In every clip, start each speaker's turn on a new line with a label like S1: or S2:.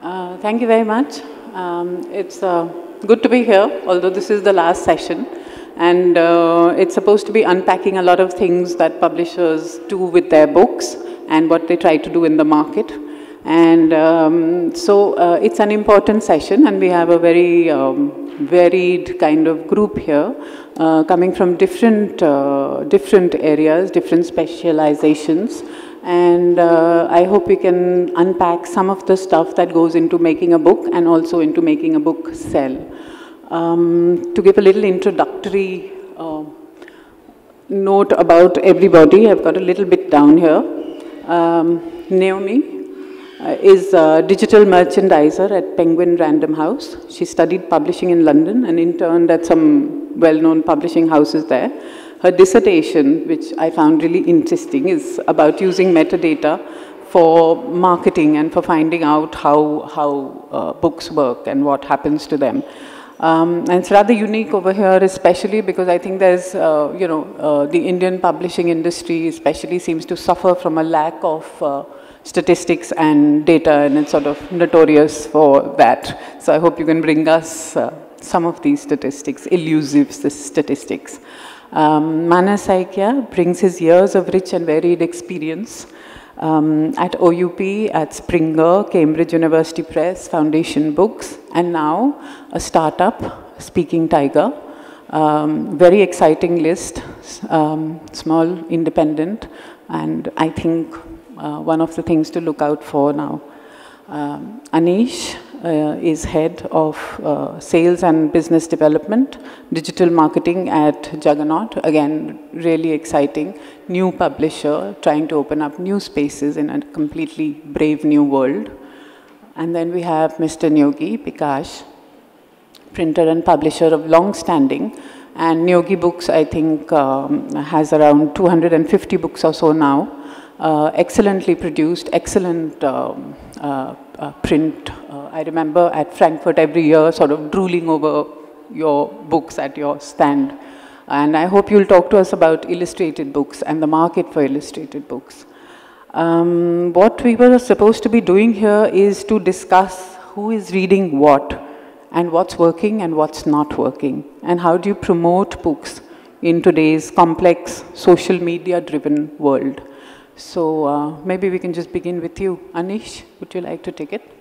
S1: Thank you very much. It's good to be here, although this is the last session. And it's supposed to be unpacking a lot of things that publishers do with their books and what they try to do in the market. And it's an important session, and we have a very varied kind of group here, coming from different areas, different specializations. And I hope we can unpack some of the stuff that goes into making a book and also into making a book sell. To give a little introductory note about everybody, I've got a little bit down here. Naomi is a digital merchandiser at Penguin Random House. She studied publishing in London and interned at some well-known publishing houses there. Her dissertation, which I found really interesting, is about using metadata for marketing and for finding out how books work and what happens to them. And it's rather unique over here, especially because I think there's, the Indian publishing industry especially seems to suffer from a lack of statistics and data, and it's sort of notorious for that. So I hope you can bring us some of these statistics, elusive statistics. Saika brings his years of rich and varied experience at OUP, at Springer, Cambridge University Press, Foundation Books, and now a startup, Speaking Tiger. Very exciting list, small, independent, and I think one of the things to look out for now. Anish is head of sales and business development, digital marketing at Juggernaut. Again, really exciting. New publisher, trying to open up new spaces in a completely brave new world. And then we have Mr. Niyogi, Bikash, printer and publisher of long standing. And Niyogi Books, I think, has around 250 books or so now. Excellently produced, excellent print. I remember at Frankfurt every year sort of drooling over your books at your stand. And I hope you'll talk to us about illustrated books and the market for illustrated books. What we were supposed to be doing here is to discuss who is reading what and what's working and what's not working, and how do you promote books in today's complex social media driven world. So maybe we can just begin with you. Anish, would you like to take it?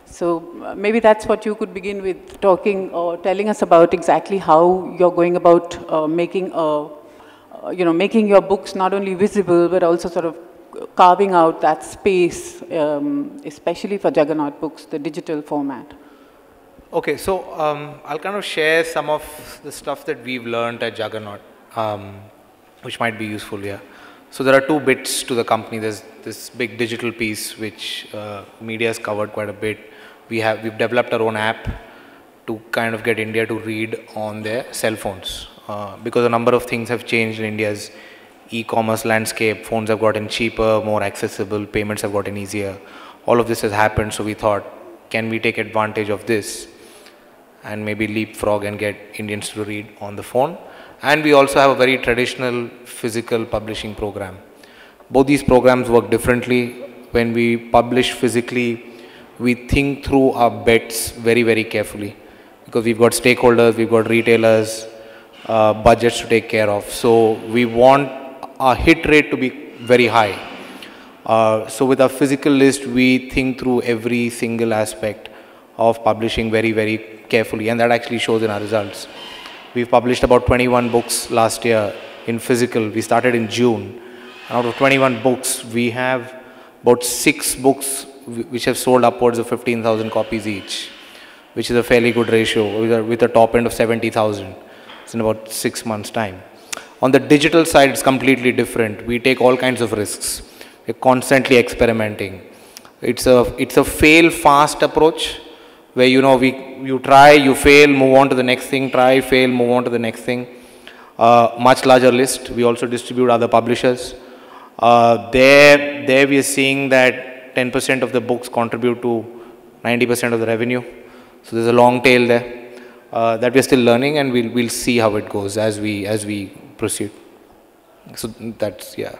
S1: So maybe that's what you could begin with, talking or telling us about exactly how you're going about making your books not only visible, but also sort of carving out that space, especially for Juggernaut Books, the digital format.
S2: Okay, so I'll kind of share some of the stuff that we've learned at Juggernaut, which might be useful here. So there are two bits to the company. There's this big digital piece, which media has covered quite a bit. We've developed our own app to kind of get India to read on their cell phones, because a number of things have changed in India's e-commerce landscape. Phones have gotten cheaper, more accessible, payments have gotten easier. All of this has happened, so we thought, can we take advantage of this and maybe leapfrog and get Indians to read on the phone? And we also have a very traditional physical publishing program. Both these programs work differently. When we publish physically, we think through our bets very, very carefully, because we've got stakeholders, we've got retailers, budgets to take care of. So we want our hit rate to be very high. So with our physical list, we think through every single aspect of publishing very, very carefully, and that actually shows in our results. We've published about 21 books last year in physical. We started in June. Out of 21 books, we have about 6 books which have sold upwards of 15,000 copies each, which is a fairly good ratio with a top end of 70,000. It's in about 6 months' time. On the digital side, it's completely different. We take all kinds of risks. We're constantly experimenting. It's a fail fast approach, where you try, you fail, move on to the next thing, try, fail, move on to the next thing. Much larger list. We also distribute other publishers. There we are seeing that 10% of the books contribute to 90% of the revenue. So there's a long tail there that we're still learning, and we'll see how it goes as we proceed. So that's, yeah.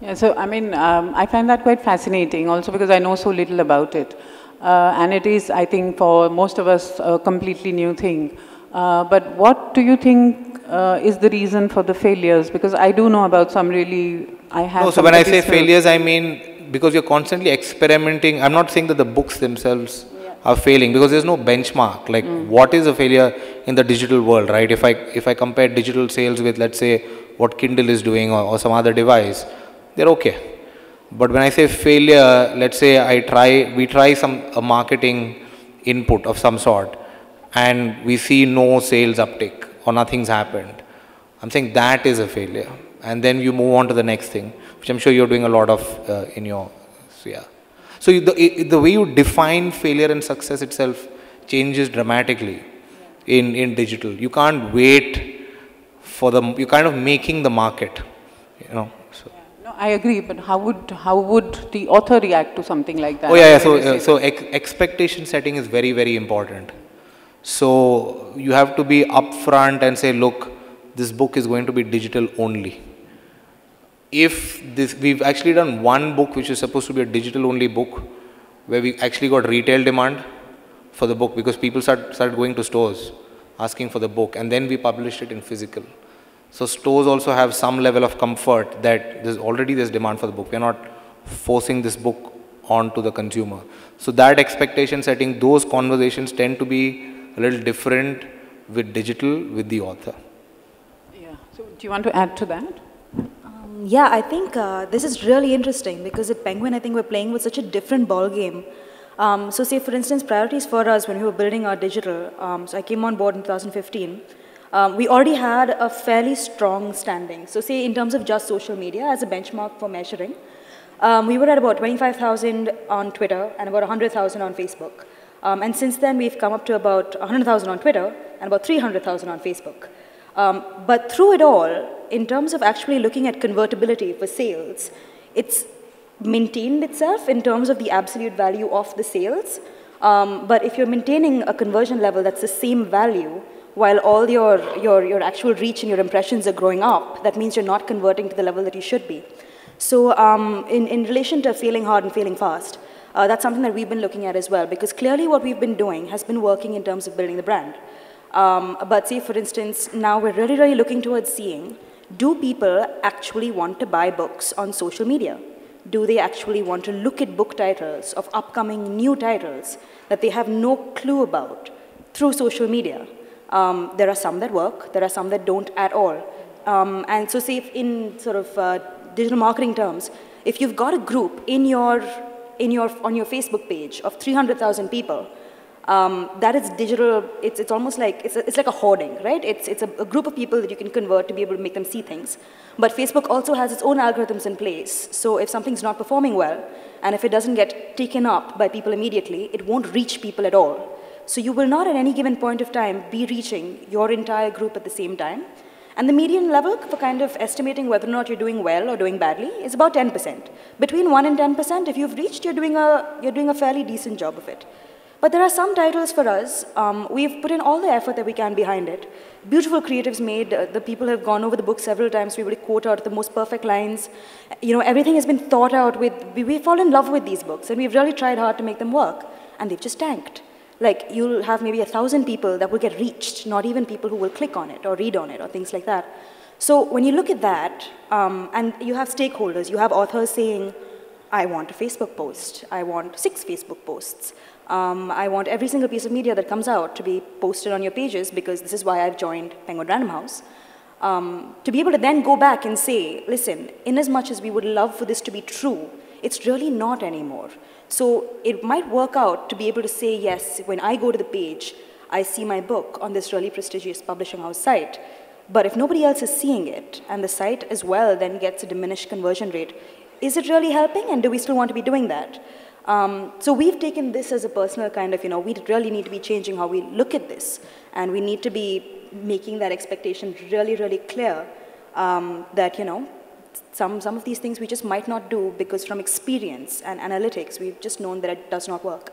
S2: Yeah,
S1: so I mean, I find that quite fascinating also because I know so little about it. and it is, I think, for most of us, a completely new thing. But what do you think is the reason for the failures? Because I do know about some really, I have.
S2: No, so when I say failures, I mean because you're constantly experimenting. I'm not saying that the books themselves are failing, because there's no benchmark. Like, what is a failure in the digital world, right? If I compare digital sales with, let's say, what Kindle is doing, or some other device, they're okay. But when I say failure, let's say we try a marketing input of some sort, and we see no sales uptick or nothing's happened. I'm saying that is a failure. And then you move on to the next thing, which I'm sure you're doing a lot of in your, so yeah. So the way you define failure and success itself changes dramatically in digital. You can't wait for you're kind of making the market, you know. So.
S1: No, I agree, but how would the author react to something like that?
S2: Oh yeah, so expectation setting is very, very important. So you have to be upfront and say, look, this book is going to be digital only. We've actually done one book which is supposed to be a digital only book, where we actually got retail demand for the book, because people started going to stores asking for the book, and then we published it in physical. So stores also have some level of comfort that there's demand for the book. We're not forcing this book onto the consumer. So that expectation setting, those conversations tend to be a little different with digital, with the author.
S1: Yeah. So do you want to add to that?
S3: Yeah, I think this is really interesting, because at Penguin, I think we're playing with such a different ball game. So say, for instance, priorities for us when we were building our digital, so I came on board in 2015, we already had a fairly strong standing. So say in terms of just social media as a benchmark for measuring, we were at about 25,000 on Twitter and about 100,000 on Facebook. And since then, we've come up to about 100,000 on Twitter and about 300,000 on Facebook. But through it all, in terms of actually looking at convertibility for sales, it's maintained itself in terms of the absolute value of the sales. But if you're maintaining a conversion level that's the same value, while all your actual reach and your impressions are growing up, that means you're not converting to the level that you should be. So in relation to failing hard and failing fast, that's something that we've been looking at as well, because clearly what we've been doing has been working in terms of building the brand. But say, for instance, now we're really, really looking towards seeing, do people actually want to buy books on social media? Do they actually want to look at book titles of upcoming new titles that they have no clue about through social media? There are some that work, there are some that don't at all. And so say if in sort of digital marketing terms, if you've got a group on your Facebook page of 300,000 people, that is digital. It's almost like it's like a hoarding, right? It's a group of people that you can convert to be able to make them see things. But Facebook also has its own algorithms in place. So if something's not performing well, and if it doesn't get taken up by people immediately, it won't reach people at all. So you will not at any given point of time be reaching your entire group at the same time. And the median level for kind of estimating whether or not you're doing well or doing badly is about 10%. Between 1 and 10%, if you've reached, you're doing a fairly decent job of it. But there are some titles for us, we've put in all the effort that we can behind it. Beautiful creatives made, the people have gone over the book several times, we will quote out the most perfect lines. You know, everything has been thought out with, we fall in love with these books, and we've really tried hard to make them work, and they've just tanked. Like, you'll have maybe 1,000 people that will get reached, not even people who will click on it or read on it or things like that. So when you look at that, and you have stakeholders, you have authors saying, I want a Facebook post, I want 6 Facebook posts. I want every single piece of media that comes out to be posted on your pages, because this is why I've joined Penguin Random House. To be able to then go back and say, listen, in as much as we would love for this to be true, it's really not anymore. So it might work out to be able to say, yes, when I go to the page, I see my book on this really prestigious publishing house site. But if nobody else is seeing it, and the site as well then gets a diminished conversion rate, is it really helping, and do we still want to be doing that? So we've taken this as a personal kind of, we really need to be changing how we look at this, and we need to be making that expectation really, really clear that, some of these things we just might not do, because from experience and analytics, we've just known that it does not work.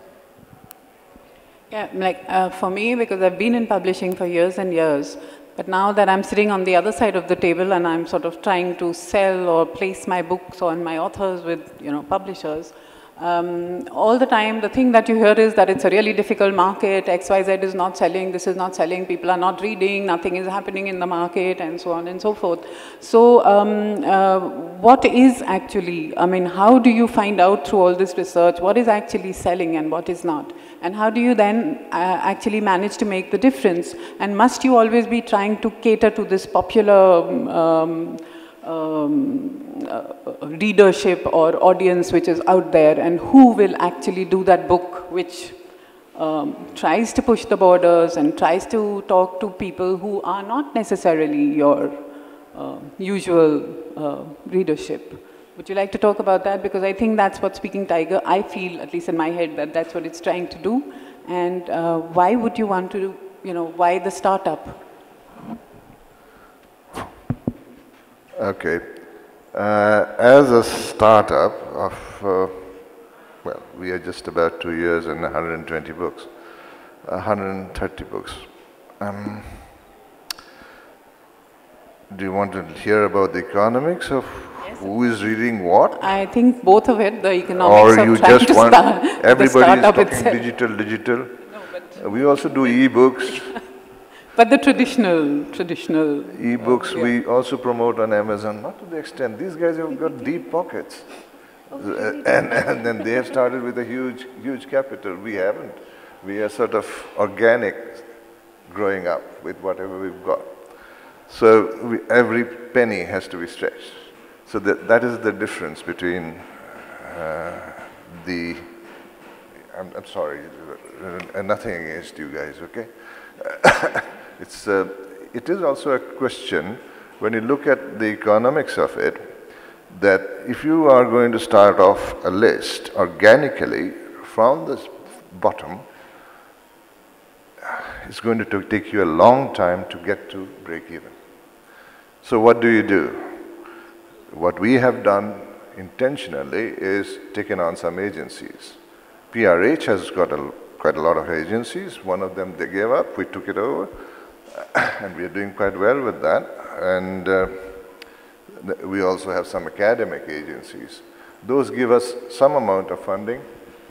S1: Yeah, like for me, because I've been in publishing for years and years, but now that I'm sitting on the other side of the table and I'm sort of trying to sell or place my books or my authors with, publishers, All the time, the thing that you hear is that it's a really difficult market, XYZ is not selling, this is not selling, people are not reading, nothing is happening in the market, and so on and so forth. So, what is actually, I mean, how do you find out through all this research what is actually selling and what is not? And how do you then actually manage to make the difference? And must you always be trying to cater to this popular readership or audience which is out there, and who will actually do that book which tries to push the borders and tries to talk to people who are not necessarily your usual readership? Would you like to talk about that? Because I think that's what Speaking Tiger, I feel, at least in my head, that that's what it's trying to do. And why would you want to, you know, why the startup?
S4: Okay. As a startup of, well, we are just about 2 years and 120 books, 130 books. Do you want to hear about the economics of who is reading what?
S1: I think both of it, the economics
S4: or you
S1: of trying
S4: just
S1: to
S4: want,
S1: start
S4: everybody is talking
S1: itself.
S4: digital.
S1: No, but
S4: We also do e-books.
S1: but the traditional
S4: E-books
S1: yeah.
S4: we also promote on Amazon, not to the extent. These guys have got deep pockets. And then they have started with a huge capital. We haven't. We are sort of organic growing up with whatever we've got. So every penny has to be stretched. So that is the difference between I'm sorry, nothing against you guys, okay? It is also a question, when you look at the economics of it, that if you are going to start off a list organically from the bottom, it's going to take you a long time to get to break even. So what do? What we have done intentionally is taken on some agencies. PRH has got quite a lot of agencies. One of them they gave up, we took it over, and we are doing quite well with that. And we also have some academic agencies. Those give us some amount of funding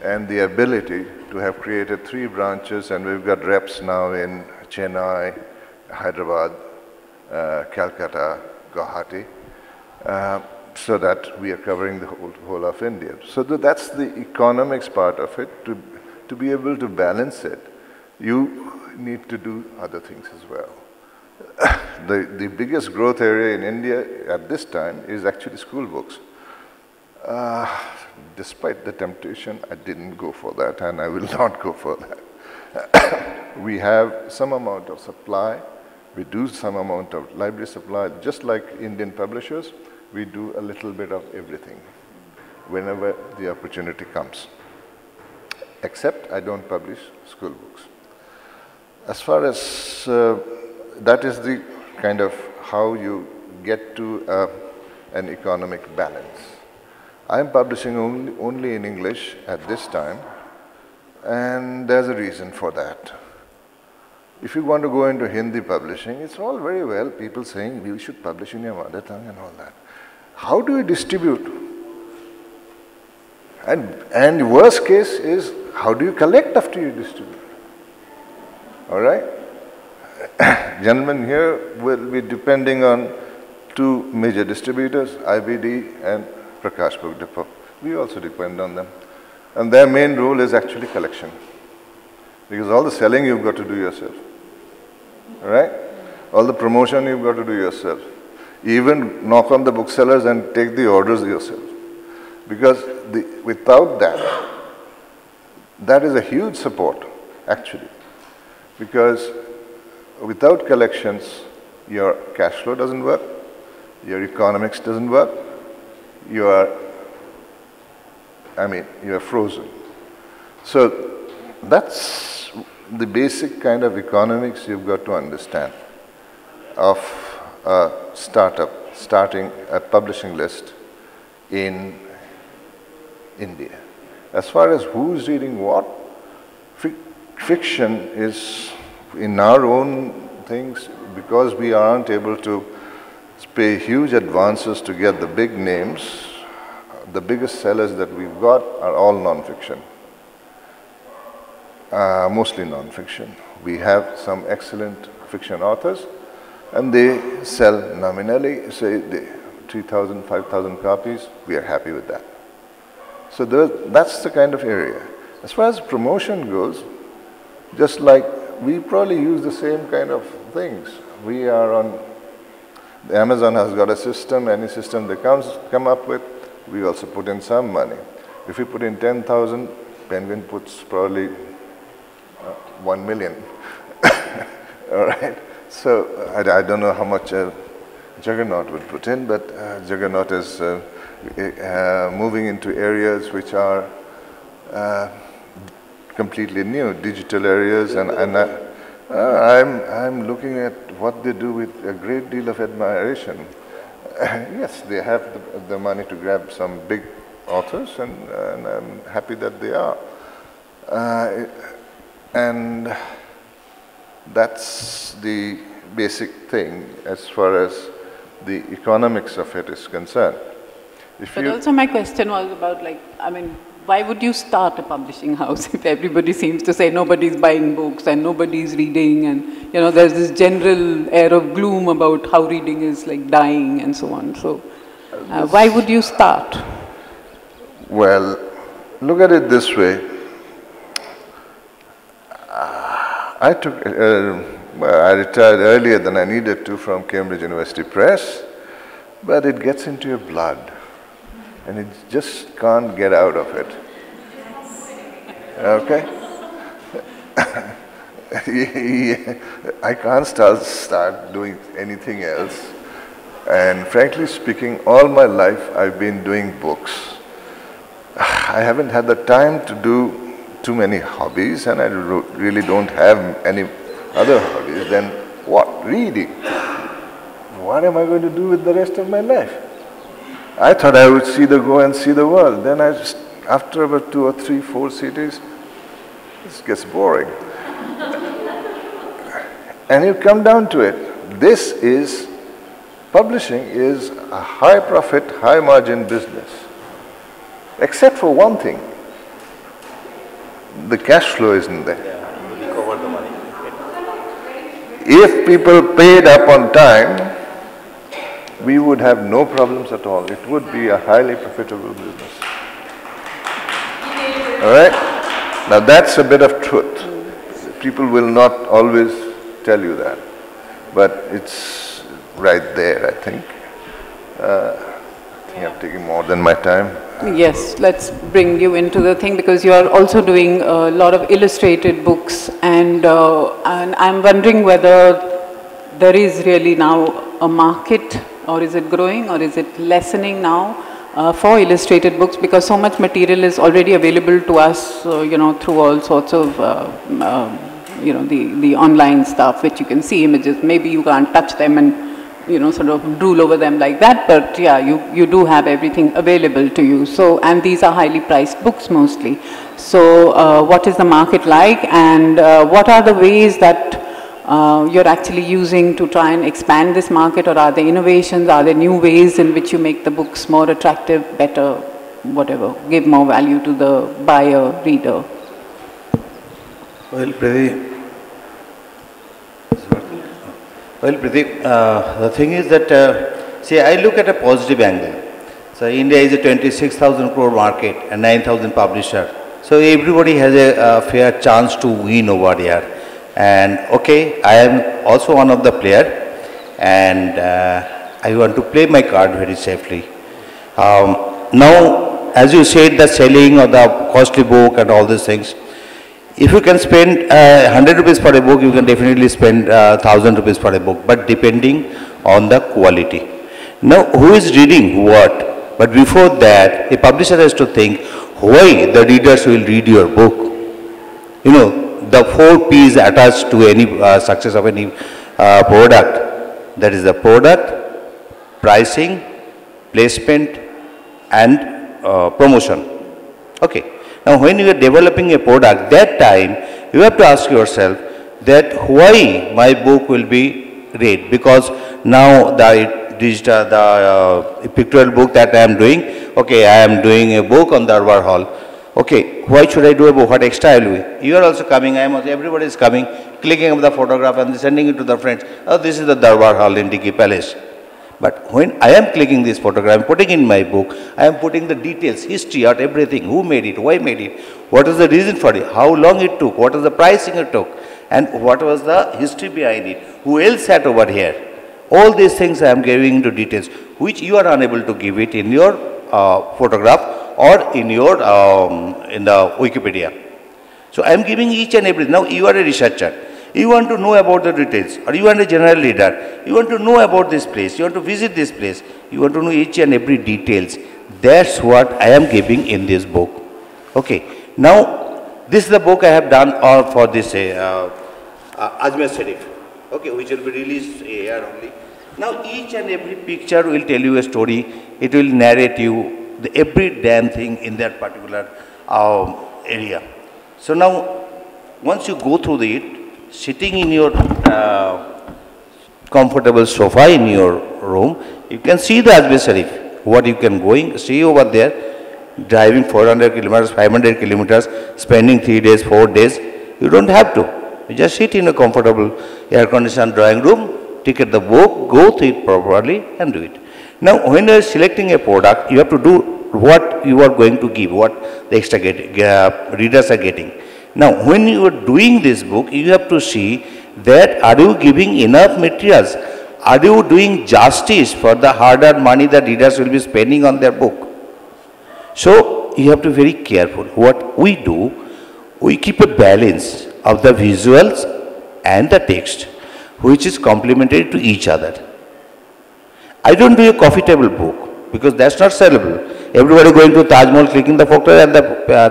S4: and the ability to have created 3 branches, and we've got reps now in Chennai, Hyderabad, Calcutta, Guwahati, so that we are covering the whole of India. So that's the economics part of it. To be able to balance it, you need to do other things as well. The biggest growth area in India at this time is actually school books. Despite the temptation, I didn't go for that, and I will not go for that. We have some amount of supply. We do some amount of library supply. Just like Indian publishers, we do a little bit of everything whenever the opportunity comes. Except I don't publish school books. As far as that is the kind of how you get to an economic balance. I'm publishing only in English at this time, and there's a reason for that. If you want to go into Hindi publishing, it's all very well, people saying you should publish in your mother tongue and all that. How do you distribute? And worst case is, how do you collect after you distribute? All right? Gentlemen here will be depending on 2 major distributors, IBD and Prakash Book Depot. We also depend on them. And their main role is actually collection. Because all the selling you've got to do yourself. All right? All the promotion you've got to do yourself. Even knock on the booksellers and take the orders yourself. Because without that, that is a huge support, actually. Because without collections, your cash flow doesn't work, your economics doesn't work, you're frozen. So that's the basic kind of economics you've got to understand of a startup starting a publishing list in India. As far as who's reading what, fiction is in our own things, because we aren't able to pay huge advances to get the big names, the biggest sellers that we've got are all non-fiction, mostly non-fiction. We have some excellent fiction authors, and they sell nominally, say 3,000, 5,000 copies. We are happy with that. So that's the kind of area. As far as promotion goes, just like we probably use the same kind of things. We are on, Amazon has got a system, any system they come up with, we also put in some money. If we put in 10,000, Penguin puts probably 1 million. All right. So I don't know how much Juggernaut would put in, but Juggernaut is moving into areas which are completely new, digital areas, and I'm looking at what they do with a great deal of admiration. Yes, they have the money to grab some big authors, and I'm happy that they are. And that's the basic thing as far as the economics of it is concerned.
S1: But also my question was about, like, I mean, why would you start a publishing house if everybody seems to say nobody's buying books and nobody's reading, and, you know, there's this general air of gloom about how reading is like dying and so on. So why would you start?
S4: Well, look at it this way. I retired earlier than I needed to from Cambridge University Press, but it gets into your blood, and it just can't get out of it. Okay? I can't start doing anything else. And frankly speaking, all my life I've been doing books. I haven't had the time to do too many hobbies, and I really don't have any other hobbies than what? Reading. What am I going to do with the rest of my life? I thought I would go and see the world. Then after about 2 or 3, 4 cities, this gets boring. And you come down to it. Publishing is a high profit, high margin business. Except for one thing. The cash flow isn't there.
S5: Yeah, you cover the money.
S4: If people paid up on time, we would have no problems at all. It would be a highly profitable business. All right? Now that's a bit of truth. People will not always tell you that, but it's right there, I think. I think I'm taking more than my time.
S1: Yes, let's bring you into the thing, because you are also doing a lot of illustrated books, and I'm wondering whether there is really now a market, or is it growing, or is it lessening now for illustrated books, because so much material is already available to us, you know, through all sorts of, you know, the online stuff, which you can see images. Maybe you can't touch them and, you know, sort of drool over them like that, but yeah, you do have everything available to you. So, and these are highly priced books mostly. So what is the market like, and what are the ways that you're actually using to try and expand this market, or are there innovations, are there new ways in which you make the books more attractive, better, whatever, give more value to the buyer, reader?
S5: Well, Preeti, the thing is that, see, I look at a positive angle. So India is a 26,000 crore market and 9,000 publisher. So everybody has a fair chance to win over here. And okay, I am also one of the player, and I want to play my card very safely. Now, as you said, the selling of the costly book and all these things, if you can spend 100 rupees for a book, you can definitely spend 1,000 rupees for a book, but depending on the quality. Now, who is reading what? But before that, a publisher has to think why the readers will read your book. You know, the 4 P's attached to any success of any product. That is the product, pricing, placement, and promotion. Okay. Now, when you are developing a product, that time you have to ask yourself that why my book will be read, because now digital, the pictorial book that I am doing. Okay, I am doing a book on Darbar Hall. Okay, why should I do a book? What extra I will do? You are also coming, I am also, everybody is coming, clicking up the photograph and sending it to the friends. Oh, this is the Darbar Hall in Dickey Palace. But when I am clicking this photograph, I am putting in my book, I am putting the details, history out, everything, who made it, why made it, what is the reason for it, how long it took, what is the pricing it took, and what was the history behind it, who else sat over here. All these things I am giving into details, which you are unable to give it in your photograph or in your in the Wikipedia. So I am giving each and everything. Now you are a researcher. You want to know about the details, or you are a general reader. You want to know about this place. You want to visit this place. You want to know each and every details. That's what I am giving in this book. Okay. Now this is the book I have done for this Ajmer Sharif. Okay, which will be released here only. Now each and every picture will tell you a story. It will narrate you every damn thing in that particular area. So now once you go through it, sitting in your comfortable sofa in your room, you can see the Ajmer Sharif. What you can see over there, driving 400 kilometers, 500 kilometers, spending 3 days, 4 days. You don't have to. You just sit in a comfortable air-conditioned drawing room, ticket the book, go through it properly and do it. Now when you are selecting a product, you have to do what you are going to give, what the extra readers are getting. Now when you are doing this book, you have to see that are you giving enough materials? Are you doing justice for the hard-earned money that readers will be spending on their book? So you have to be very careful. What we do, we keep a balance of the visuals and the text, which is complementary to each other. I don't do a coffee table book because that's not sellable. Everybody going to Taj Mahal, clicking the photo and the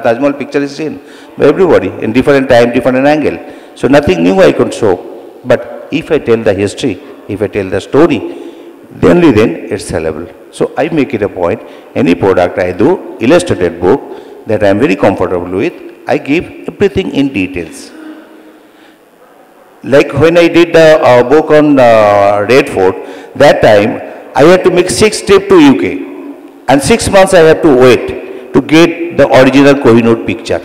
S5: Taj Mahal picture is seen by everybody in different time, different angle. So nothing new I could show. But if I tell the history, if I tell the story, only then it's sellable. So I make it a point, any product I do, illustrated book that I am very comfortable with, I give everything in details. Like when I did the book on Red Fort, that time I had to make 6 trips to UK. And 6 months I have to wait to get the original Kohinoor picture,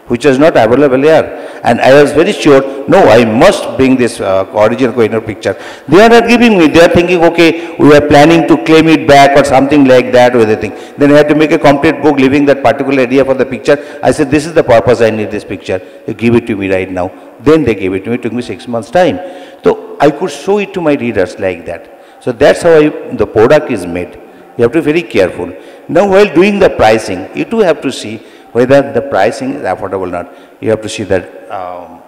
S5: which was not available here. And I was very sure, no, I must bring this original Kohinoor picture. They are not giving me. They are thinking, okay, we are planning to claim it back or something like that with the thing. Then I had to make a complete book leaving that particular area for the picture. I said, this is the purpose I need this picture. You give it to me right now. Then they gave it to me. It took me 6 months time. So I could show it to my readers like that. So that's how the product is made. You have to be very careful. Now while doing the pricing, you too have to see whether the pricing is affordable or not. You have to see the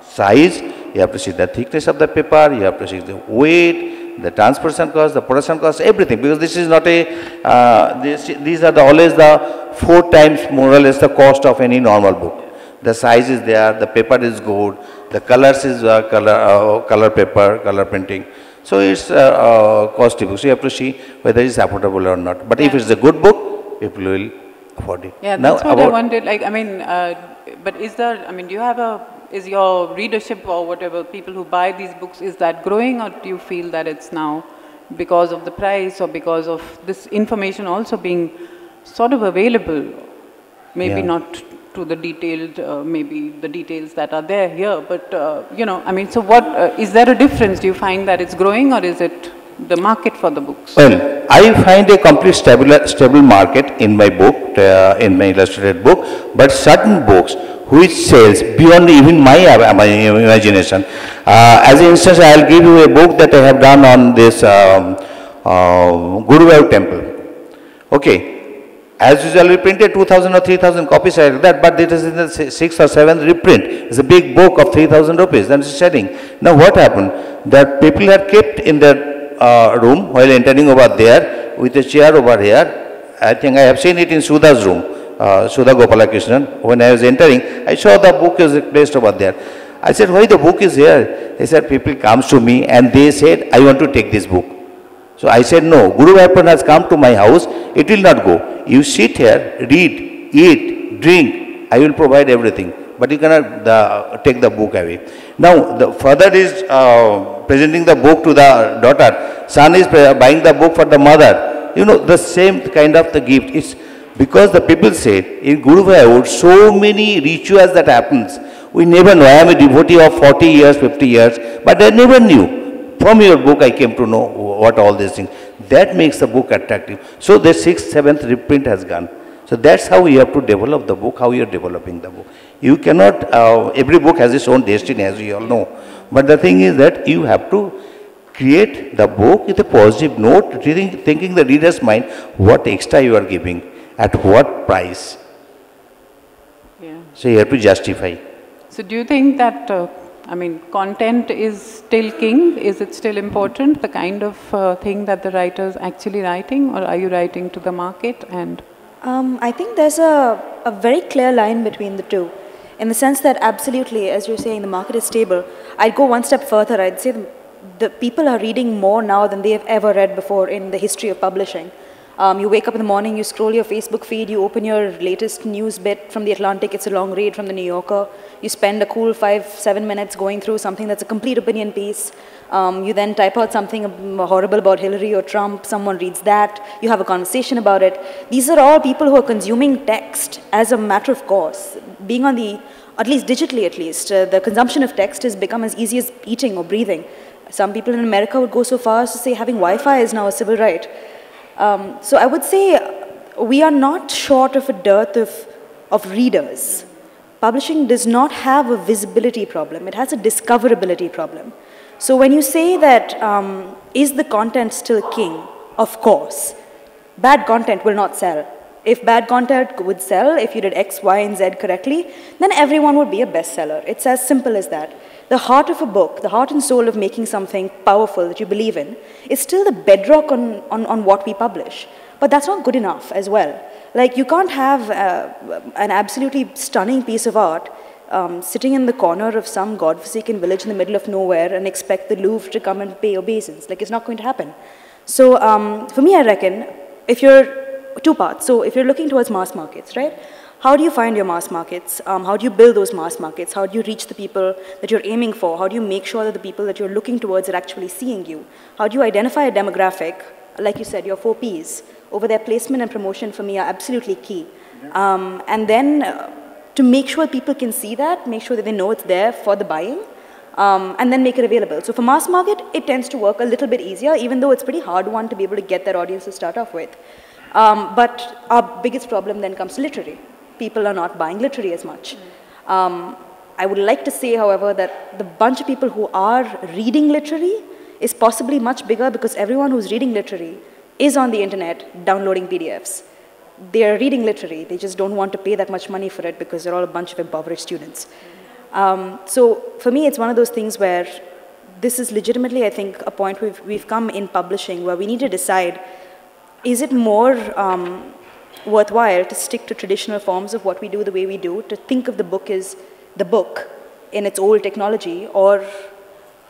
S5: size, you have to see the thickness of the paper, you have to see the weight, the transportation cost, the production cost, everything. Because this is not a, these are always the 4 times more or less the cost of any normal book. The size is there, the paper is good, the colors is color paper, color printing. So it's costly book. So you have to see whether it's affordable or not. But if it's a good book, people will afford it.
S1: Yeah, that's what I wanted. Like, I mean, but is there? I mean, do you have is your readership or whatever people who buy these books, is that growing, or do you feel that it's now because of the price or because of this information also being sort of available? Maybe not to the detailed, maybe the details that are there here, but you know, I mean, so what, is there a difference? Do you find that it's growing, or is it the market for the books?
S5: Well, I find a complete stable market in my book, in my illustrated book, but certain books which sells beyond even my imagination. As an instance, I will give you a book that I have done on this Guruvayu temple. Okay. As usual, we printed 2,000 or 3,000 copies like that, but it is in the 6th or 7th reprint. It's a big book of 3,000 rupees, then it's selling. Now what happened? That people are kept in their room while entering over there with a chair over here. I think I have seen it in Sudha's room, Sudha Gopalakrishnan. When I was entering, I saw the book is placed over there. I said, why the book is here? They said, people comes to me and they said, I want to take this book. So I said, no, Guru Barton has come to my house, it will not go. You sit here, read, eat, drink, I will provide everything. But you cannot take the book away. Now, the further is presenting the book to the daughter. Son is buying the book for the mother. You know, the same kind of the gift. It's because the people say, in Guru Vaiyod, so many rituals that happens. We never know. I am a devotee of 40 years, 50 years, but I never knew. From your book, I came to know what all these things. That makes the book attractive. So the 6th, 7th reprint has gone. So that's how you have to develop the book, how you are developing the book. You cannot, every book has its own destiny, as we all know. But the thing is that you have to create the book with a positive note, thinking the reader's mind, what extra you are giving, at what price.
S1: Yeah.
S5: So you have to justify.
S1: So do you think that, content is still king? Is it still important, the kind of thing that the writer is actually writing, or are you writing to the market? And
S3: I think there's a very clear line between the two, in the sense that absolutely, as you're saying, the market is stable. I'd go one step further. I'd say the people are reading more now than they have ever read before in the history of publishing. You wake up in the morning, you scroll your Facebook feed, you open your latest news bit from The Atlantic, it's a long read from The New Yorker. You spend a cool 5-7 minutes going through something that's a complete opinion piece. You then type out something horrible about Hillary or Trump, someone reads that, you have a conversation about it. These are all people who are consuming text as a matter of course. Being on the, at least digitally at least, the consumption of text has become as easy as eating or breathing. Some people in America would go so far as to say having Wi-Fi is now a civil right. So I would say we are not short of a dearth of readers. Publishing does not have a visibility problem, it has a discoverability problem. So when you say that, is the content still king? Of course. Bad content will not sell. If bad content would sell, if you did X, Y, and Z correctly, then everyone would be a bestseller. It's as simple as that. The heart of a book, the heart and soul of making something powerful that you believe in, is still the bedrock on what we publish. But that's not good enough as well. Like, you can't have an absolutely stunning piece of art sitting in the corner of some godforsaken village in the middle of nowhere and expect the Louvre to come and pay obeisance. Like, it's not going to happen. So for me, I reckon, if you're, two parts. So if you're looking towards mass markets, right? How do you find your mass markets? How do you build those mass markets? How do you reach the people that you're aiming for? How do you make sure that the people that you're looking towards are actually seeing you? How do you identify a demographic? Like you said, your 4 Ps. Over their placement and promotion for me are absolutely key. And then to make sure people can see that, make sure that they know it's there for the buying, and then make it available. So for mass market, it tends to work a little bit easier, even though it's a pretty hard one to be able to get that audience to start off with. But our biggest problem then comes to literary. People are not buying literary as much. I would like to say, however, that the bunch of people who are reading literary is possibly much bigger because everyone who's reading literary is on the internet downloading PDFs. They are reading literary, they just don't want to pay that much money for it because they're all a bunch of impoverished students. So for me, it's one of those things where this is legitimately, I think, a point we've come in publishing where we need to decide, is it more worthwhile to stick to traditional forms of what we do the way we do, to think of the book as the book in its old technology, or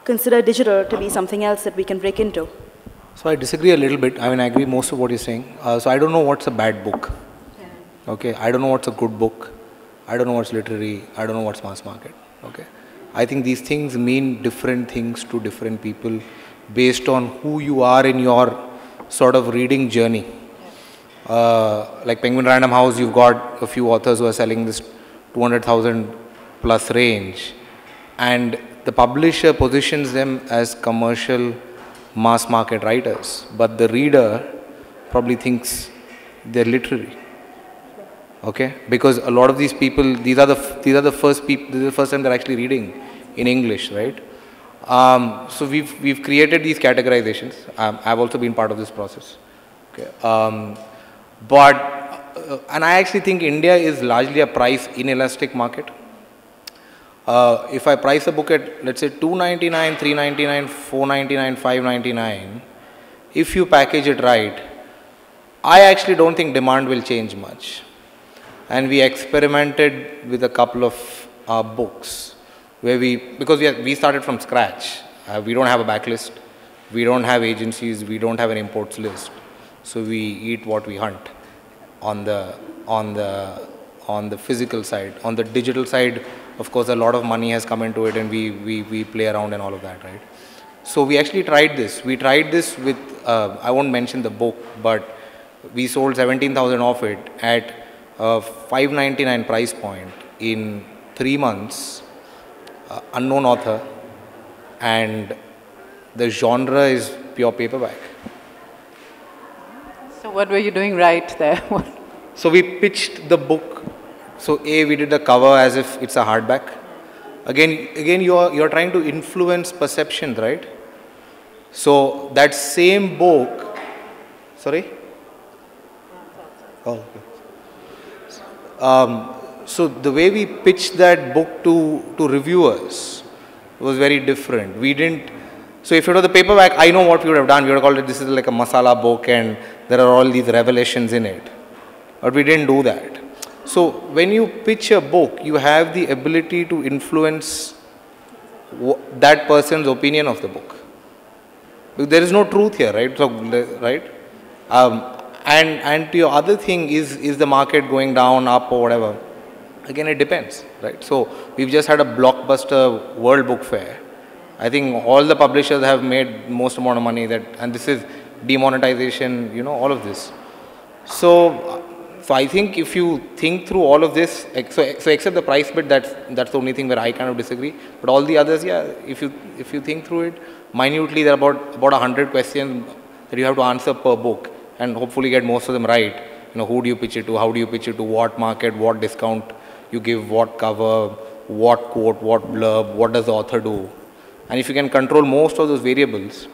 S3: consider digital to be something else that we can break into?
S2: So I disagree a little bit. I mean, I agree most of what you're saying. So I don't know what's a bad book. Yeah. Okay, I don't know what's a good book. I don't know what's literary. I don't know what's mass market. Okay, I think these things mean different things to different people based on who you are in your sort of reading journey. Like Penguin Random House, you've got a few authors who are selling this 200,000 plus range, and the publisher positions them as commercial mass market writers, but the reader probably thinks they're literary. Okay, because a lot of these people, these are the first people, this is the first time they're actually reading in English, right? So we've created these categorizations. I've also been part of this process. Okay, and I actually think India is largely a price inelastic market. If I price a book at, let's say, $2.99, $3.99, $4.99, $5.99, if you package it right, I actually don't think demand will change much. And we experimented with a couple of books where because we started from scratch. We don't have a backlist, we don't have agencies, we don't have an imports list. So we eat what we hunt on the physical side. On the digital side, of course, a lot of money has come into it, and we play around and all of that, right? So we actually tried this. We tried this with, I won't mention the book, but we sold 17,000 of it at a 599 price point in 3 months, unknown author, and the genre is pure paperback.
S1: So what were you doing right there?
S2: So we pitched the book. So we did the cover as if it's a hardback. Again, you're trying to influence perception, right? So that same book, sorry? Oh, okay. So the way we pitched that book to reviewers was very different. We didn't. So if it was the paperback, I know what we would have done. We would have called it, this is like a masala book and there are all these revelations in it. But we didn't do that. So when you pitch a book, you have the ability to influence that person's opinion of the book. There is no truth here, right? So, right? And to your other thing, is the market going down, up or whatever? Again, it depends, right? So we've just had a blockbuster World Book Fair. I think all the publishers have made most amount of money and this is demonetization, you know, all of this. So I think if you think through all of this, so except the price bit, that's the only thing where I kind of disagree. But all the others, yeah, if you think through it, minutely there are about 100 questions that you have to answer per book and hopefully get most of them right. You know, who do you pitch it to? How do you pitch it to? What market? What discount you give? What cover? What quote? What blurb? What does the author do? And if you can control most of those variables,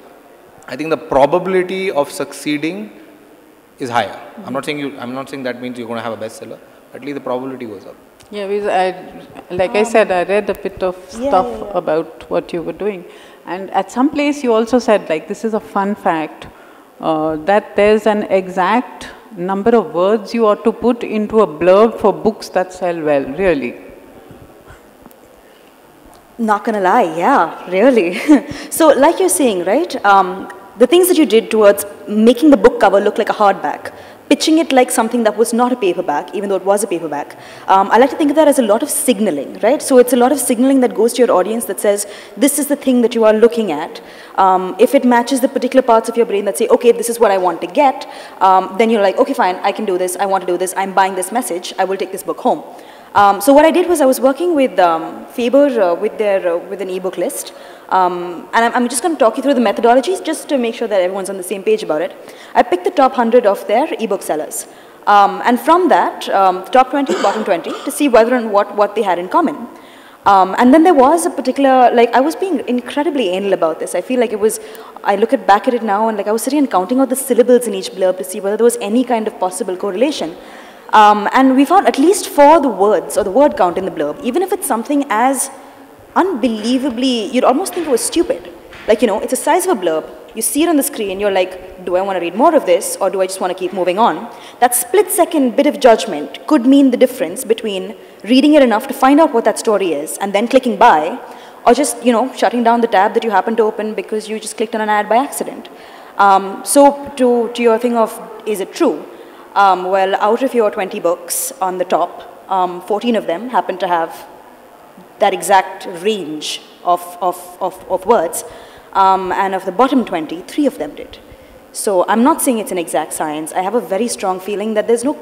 S2: I think the probability of succeeding is higher. I'm not saying that means you're going to have a bestseller. At least the probability goes up.
S1: Yeah, like I said, I read a bit of stuff about what you were doing. And at some place you also said, like, this is a fun fact, that there's an exact number of words you ought to put into a blurb for books that sell well, really.
S3: Not gonna lie, yeah, really. So like you're saying, right, the things that you did towards making the book cover look like a hardback, pitching it like something that was not a paperback, even though it was a paperback. I like to think of that as a lot of signaling, right? So it's a lot of signaling that goes to your audience that says, this is the thing that you are looking at. If it matches the particular parts of your brain that say, okay, this is what I want to get, then you're like, okay, fine, I can do this, I want to do this, I'm buying this message, I will take this book home. So what I did was I was working with Faber with an ebook list. And I'm just going to talk you through the methodologies just to make sure that everyone's on the same page about it. I picked the top 100 of their ebook sellers. And from that, top 20, bottom 20, to see whether and what they had in common. And then there was a particular, like, I was being incredibly anal about this. I feel like it was, I look back at it now and like I was sitting and counting out the syllables in each blurb to see whether there was any kind of possible correlation. And we found at least for the words or the word count in the blurb, even if it's something as unbelievably, you'd almost think it was stupid. Like, you know, it's the size of a blurb, you see it on the screen, you're like, do I want to read more of this or do I just want to keep moving on? That split-second bit of judgment could mean the difference between reading it enough to find out what that story is and then clicking buy, or just, you know, shutting down the tab that you happen to open because you just clicked on an ad by accident. So to your thing of, is it true? Well, out of your 20 books on the top, 14 of them happen to have that exact range of words. And of the bottom 20, 3 of them did. So I'm not saying it's an exact science. I have a very strong feeling that there's no,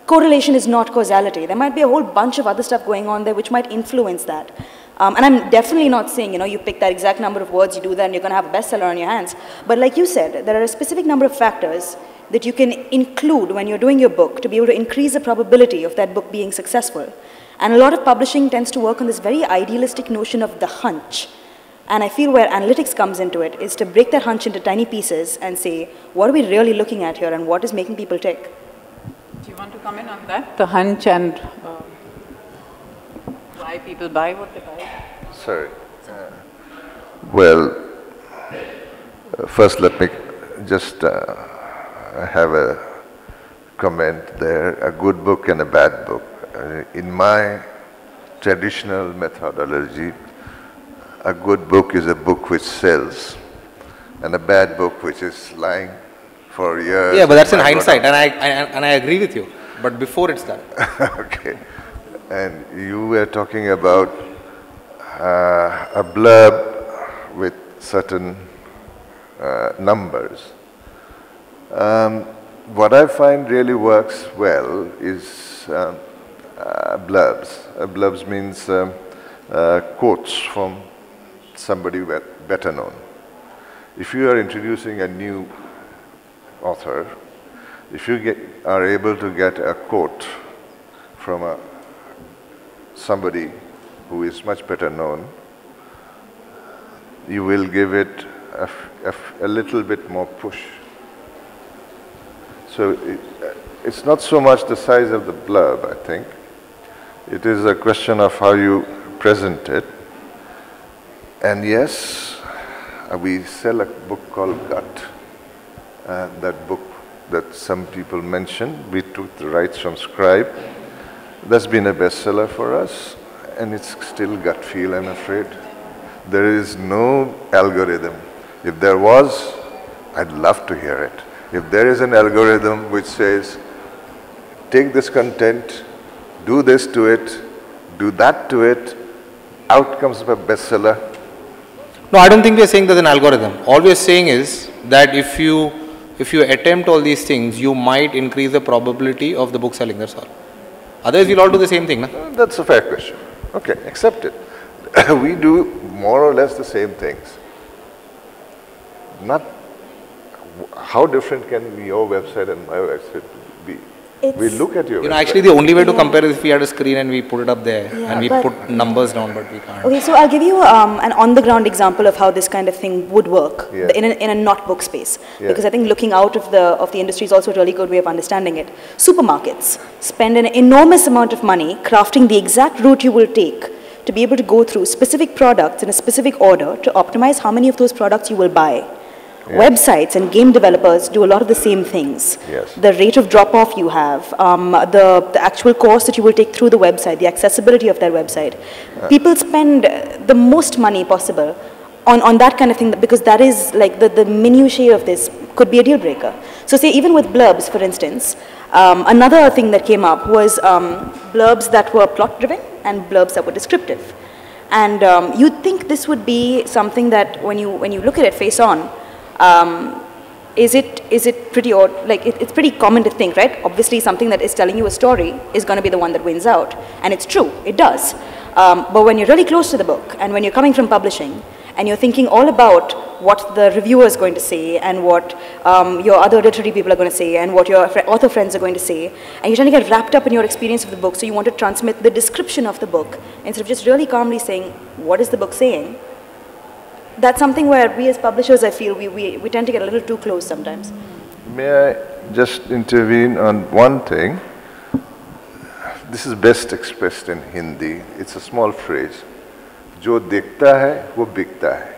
S3: correlation is not causality. There might be a whole bunch of other stuff going on there which might influence that. And I'm definitely not saying, you pick that exact number of words, you do that, and you're going to have a bestseller on your hands. But like you said, there are a specific number of factors that you can include when you're doing your book to be able to increase the probability of that book being successful. And a lot of publishing tends to work on this very idealistic notion of the hunch. And I feel where analytics comes into it is to break that hunch into tiny pieces and say, what are we really looking at here and what is making people tick?
S1: Do you want to comment on that? The hunch and why people buy what they buy?
S4: Sorry. Well, first let me just have a comment there, a good book and a bad book. In my traditional methodology, a good book is a book which sells, and a bad book which is lying for years.
S2: Yeah, but that's in hindsight, and I agree with you. But before it's done.
S4: Okay. And you were talking about a blurb with certain numbers. What I find really works well is blurbs. Blurbs means quotes from somebody better known. If you are introducing a new author, if you are able to get a quote from somebody who is much better known, you will give it a little bit more push. So it's not so much the size of the blurb, I think. It is a question of how you present it. And yes, we sell a book called Gut. That book that some people mentioned, we took the rights from Scribe. That's been a bestseller for us, and it's still gut feel, I'm afraid. There is no algorithm. If there was, I'd love to hear it. If there is an algorithm which says, take this content, do this to it, do that to it, out comes a bestseller.
S2: No, I don't think we are saying there's an algorithm. All we are saying is that if you attempt all these things, you might increase the probability of the book selling, that's all. Otherwise, we'll all do the same thing. No?
S4: That's a fair question. Okay, accept it. We do more or less the same things. Not how different can your website and my website be? We look at your website.
S2: Actually, the only way to compare is if we had a screen and we put it up there and we put numbers down, but we can't.
S3: Okay, so I'll give you an on-the-ground example of how this kind of thing would work in a not book space. Because I think looking out of the industry is also a really good way of understanding it. Supermarkets spend an enormous amount of money crafting the exact route you will take to be able to go through specific products in a specific order to optimize how many of those products you will buy. Websites and game developers do a lot of the same things. The rate of drop-off you have, the actual course that you will take through the website, the accessibility of that website. People spend the most money possible on that kind of thing because that is like the minutiae of this could be a deal breaker. So say even with blurbs, for instance, another thing that came up was blurbs that were plot-driven and blurbs that were descriptive. And you'd think this would be something that when you look at it face on, is it pretty odd? Like it's pretty common to think, right? Obviously, something that is telling you a story is going to be the one that wins out, and it's true, it does. But when you're really close to the book, and when you're coming from publishing, and you're thinking all about what the reviewer is going to say, and what your other literary people are going to say, and what your author friends are going to say, and you're trying to get wrapped up in your experience of the book, so you want to transmit the description of the book instead of just really calmly saying, what is the book saying? That's something where we as publishers, I feel, we tend to get a little too close sometimes.
S4: May I just intervene on one thing? This is best expressed in Hindi. It's a small phrase. Jo dikhta hai, wo bikta hai.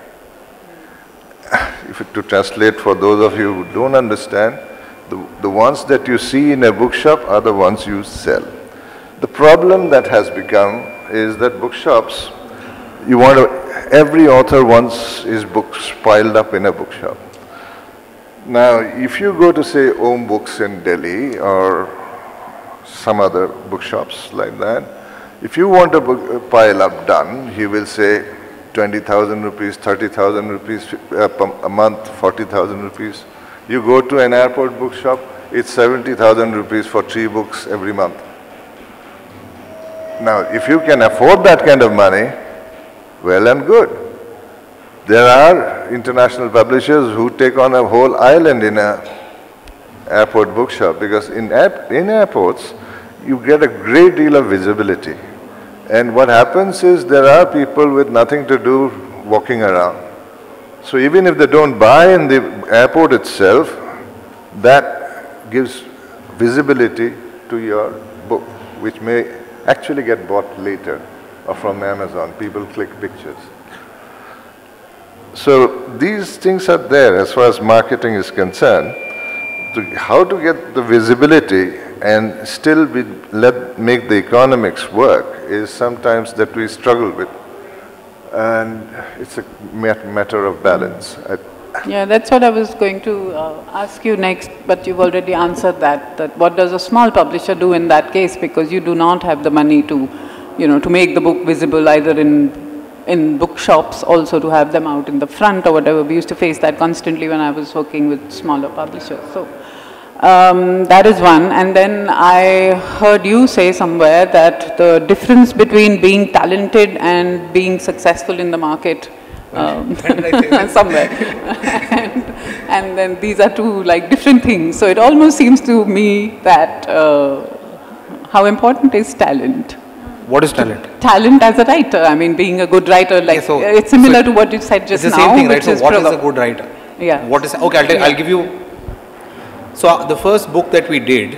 S4: If to translate for those of you who don't understand, the ones that you see in a bookshop are the ones you sell. The problem that has become is that bookshops, every author wants his books piled up in a bookshop. Now, if you go to say Om Books in Delhi or some other bookshops like that, if you want a book pile up done, he will say 20,000 rupees, 30,000 rupees a month, 40,000 rupees. You go to an airport bookshop, it's 70,000 rupees for 3 books every month. Now, if you can afford that kind of money, well and good. There are international publishers who take on a whole island in an airport bookshop because in airports, you get a great deal of visibility. And what happens is there are people with nothing to do walking around. So even if they don't buy in the airport itself, that gives visibility to your book, which may actually get bought later or from Amazon. People click pictures. So these things are there as far as marketing is concerned. How to get the visibility and still make the economics work is sometimes that we struggle with. And it's a matter of balance.
S1: Yeah, that's what I was going to ask you next, but you've already answered that what does a small publisher do in that case, because you do not have the money to, to make the book visible either in in bookshops also to have them out in the front or whatever. We used to face that constantly when I was working with smaller publishers. So that is one. And then I heard you say somewhere that the difference between being talented and being successful in the market somewhere. and then these are two like different things. So it almost seems to me that how important is talent?
S2: What is talent?
S1: Talent as a writer. I mean, being a good writer, like it's similar to what you said just now.
S2: It's the same thing, right? So what is a good writer?
S1: Yeah.
S2: What is, okay, I'll give you. So the first book that we did,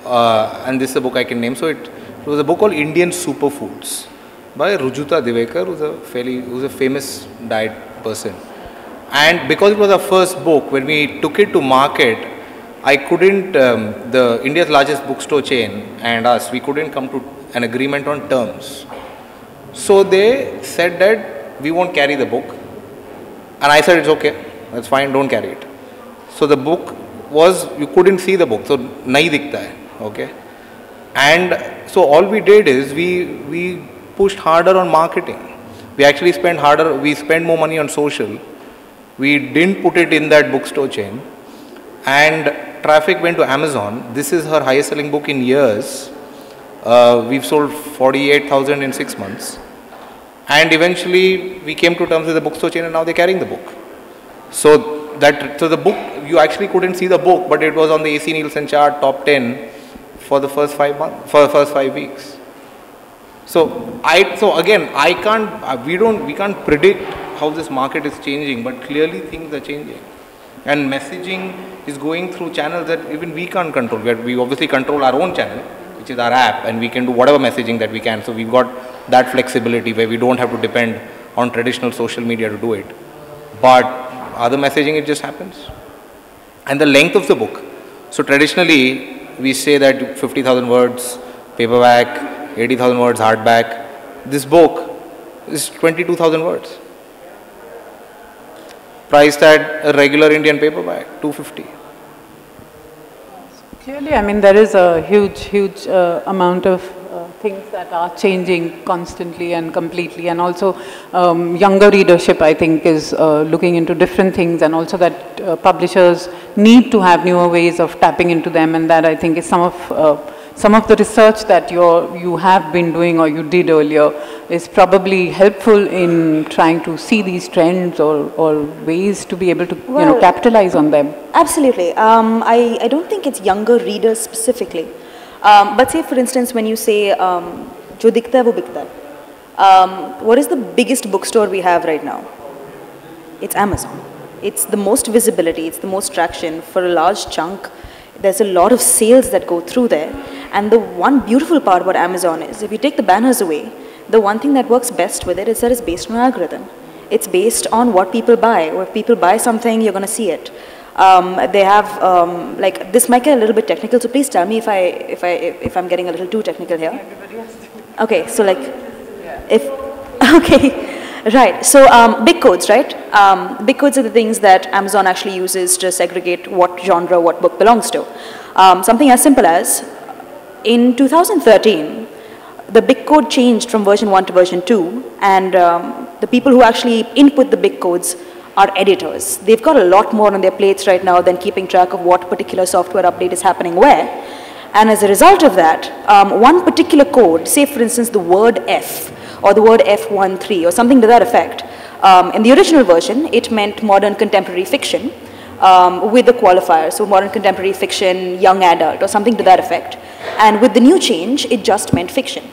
S2: and this is a book I can name. So it was a book called Indian Superfoods by Rujuta Divekar, who's a famous diet person. And because it was our first book, when we took it to market, I couldn't, the India's largest bookstore chain and us, we couldn't come to an agreement on terms. So they said that we won't carry the book. And I said, it's okay, that's fine, don't carry it. So the book was, you couldn't see the book, so nahi dikhta hai, okay. And so all we did is we pushed harder on marketing. We actually spent harder, we spent more money on social. We didn't put it in that bookstore chain. And traffic went to Amazon. This is her highest selling book in years. We've sold 48,000 in 6 months. And eventually we came to terms with the bookstore chain and now they're carrying the book. So the book, you actually couldn't see the book, but it was on the AC Nielsen chart, top 10 for the first 5 months, for the first 5 weeks. So again, we can't predict how this market is changing, but clearly things are changing. And messaging is going through channels that even we can't control. We obviously control our own channel, which is our app, and we can do whatever messaging that we can. So we've got that flexibility where we don't have to depend on traditional social media to do it. But other messaging, it just happens. And the length of the book. So traditionally, we say that 50,000 words, paperback, 80,000 words, hardback. This book is 22,000 words. Priced at a regular Indian paperback, 250.
S1: Clearly, I mean, there is a huge amount of things that are changing constantly and completely, and also younger readership, I think, is looking into different things, and also that publishers need to have newer ways of tapping into them, and that I think is some of the research that you have been doing or you did earlier is probably helpful in trying to see these trends or ways to be able to capitalize on them.
S3: Absolutely. I don't think it's younger readers specifically. But say, for instance, when you say, Jo dikhta hai, wo bikta hai. What is the biggest bookstore we have right now? It's Amazon. It's the most visibility, it's the most traction for a large chunk. There's a lot of sales that go through there. And the one beautiful part about Amazon is, if you take the banners away, the one thing that works best with it is that it's based on an algorithm. It's based on what people buy. If people buy something, you're going to see it. They have, like, this might get a little bit technical, so please tell me if I'm getting a little too technical here. Okay, so like, okay, right. So big codes, right? Big codes are the things that Amazon actually uses to segregate what genre, what book belongs to. Something as simple as, in 2013, the big code changed from version 1 to version 2, and the people who actually input the big codes are editors. They've got a lot more on their plates right now than keeping track of what particular software update is happening where. And as a result of that, one particular code, say for instance the word F, or the word F13, or something to that effect, in the original version, it meant modern contemporary fiction with the qualifier, so modern contemporary fiction, young adult, or something to that effect. And with the new change, it just meant fiction.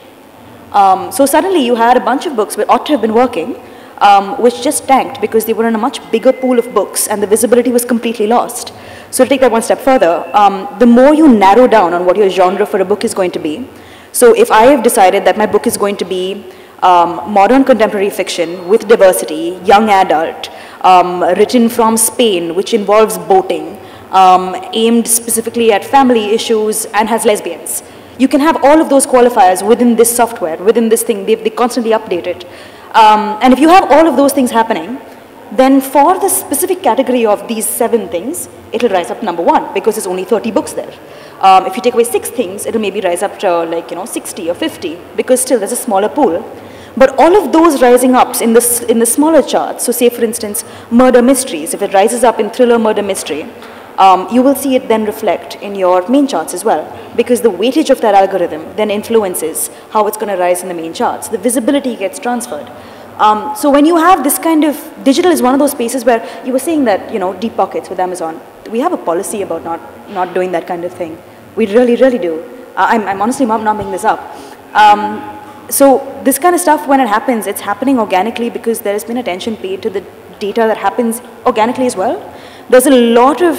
S3: So suddenly you had a bunch of books that ought to have been working, which just tanked because they were in a much bigger pool of books and the visibility was completely lost. So to take that one step further, the more you narrow down on what your genre for a book is going to be, so if I have decided that my book is going to be modern contemporary fiction with diversity, young adult, written from Spain, which involves boating, aimed specifically at family issues and has lesbians. You can have all of those qualifiers within this software, within this thing, they constantly update it. And if you have all of those things happening, then for the specific category of these 7 things, it'll rise up to number 1 because there's only 30 books there. If you take away 6 things, it'll maybe rise up to 60 or 50 because still there's a smaller pool. But all of those rising ups in the smaller charts, so say for instance, murder mysteries, if it rises up in thriller murder mystery, you will see it then reflect in your main charts as well, because the weightage of that algorithm then influences how it's going to rise in the main charts. The visibility gets transferred. So when you have this kind of, digital is one of those spaces where you were saying that, you know, deep pockets with Amazon. We have a policy about not doing that kind of thing. We really, really do. I'm honestly not making this up. So this kind of stuff, when it happens, it's happening organically because there has been attention paid to the data that happens organically as well. There's a lot of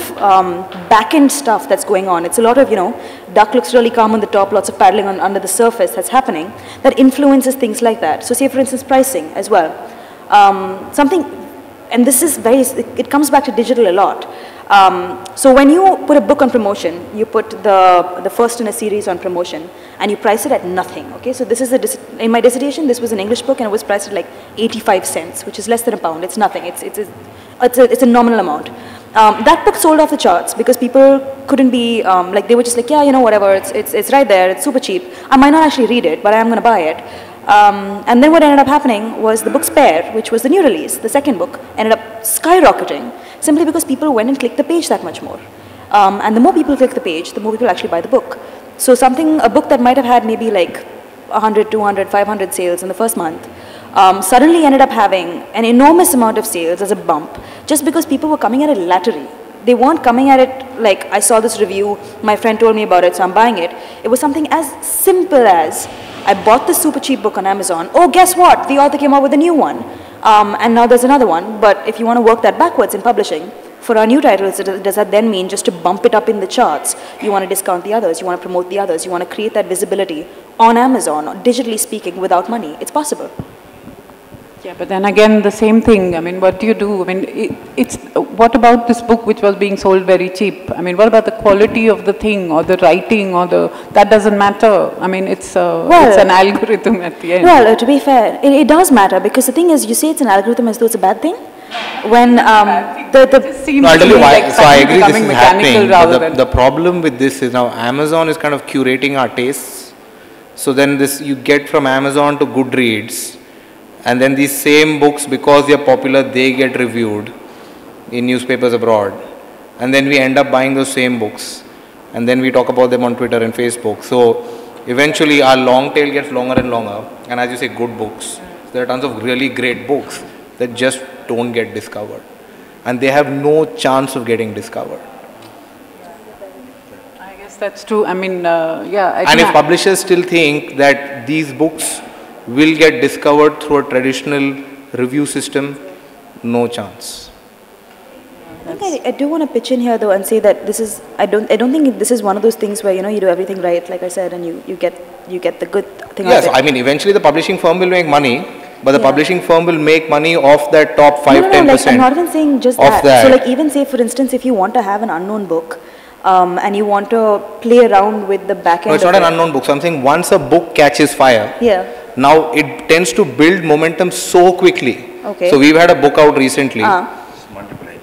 S3: back-end stuff that's going on. It's a lot of, you know, duck looks really calm on the top, lots of paddling under the surface that's happening that influences things like that. So say, for instance, pricing as well. Something, and this is very, it comes back to digital a lot. So when you put a book on promotion, you put the first in a series on promotion, and you price it at nothing, okay? So this is, in my dissertation, this was an English book, and it was priced at like 85 cents, which is less than £1. It's nothing, it's a nominal amount. That book sold off the charts because people couldn't be, like they were just like, yeah, you know, whatever, it's right there, it's super cheap. I might not actually read it, but I am going to buy it. And then what ended up happening was the book's pair, which was the new release, the second book, ended up skyrocketing simply because people went and clicked the page that much more. And the more people click the page, the more people actually buy the book. So a book that might have had maybe like 100, 200, 500 sales in the first month, suddenly ended up having an enormous amount of sales as a bump, just because people were coming at it laterally. They weren't coming at it like, I saw this review, my friend told me about it, so I'm buying it. It was something as simple as, I bought this super cheap book on Amazon. Oh, guess what? The author came out with a new one. And now there's another one. But if you want to work that backwards in publishing, for our new titles, does that then mean just to bump it up in the charts? You want to discount the others, you want to promote the others, you want to create that visibility on Amazon, digitally speaking, without money. It's possible.
S1: Yeah, but then again, the same thing. I mean, what do you do? I mean, what about this book which was being sold very cheap? I mean, what about the quality of the thing or the writing or that doesn't matter. I mean, it's an algorithm at the end.
S3: Well, to be fair, it does matter because the thing is, you say it's an algorithm as though it's a bad thing. When
S2: I'll tell you why. So I agree this is happening. But the problem with this is now Amazon is kind of curating our tastes. So then you get from Amazon to Goodreads. And then these same books, because they are popular, they get reviewed in newspapers abroad. And then we end up buying those same books. And then we talk about them on Twitter and Facebook. So eventually our long tail gets longer and longer. And as you say, good books. There are tons of really great books that just don't get discovered. And they have no chance of getting discovered.
S1: I guess that's true. I mean, yeah.
S2: And if publishers still think that these books will get discovered through a traditional review system, no chance.
S3: I do want to pitch in here though and say that this is, I don't think this is one of those things where, you know, you do everything right, like I said, and you get the good thing out of it.
S2: Yes, I mean, eventually the publishing firm will make money, but the publishing firm will make money off that top 5-10%.
S3: Like, I'm not even saying just that. So like even say for instance, if you want to have an unknown book, and you want to play around with the back end.
S2: No, it's not an unknown book. So I'm saying once a book catches fire, now it tends to build momentum so quickly.
S3: Okay.
S2: So we've had a book out recently.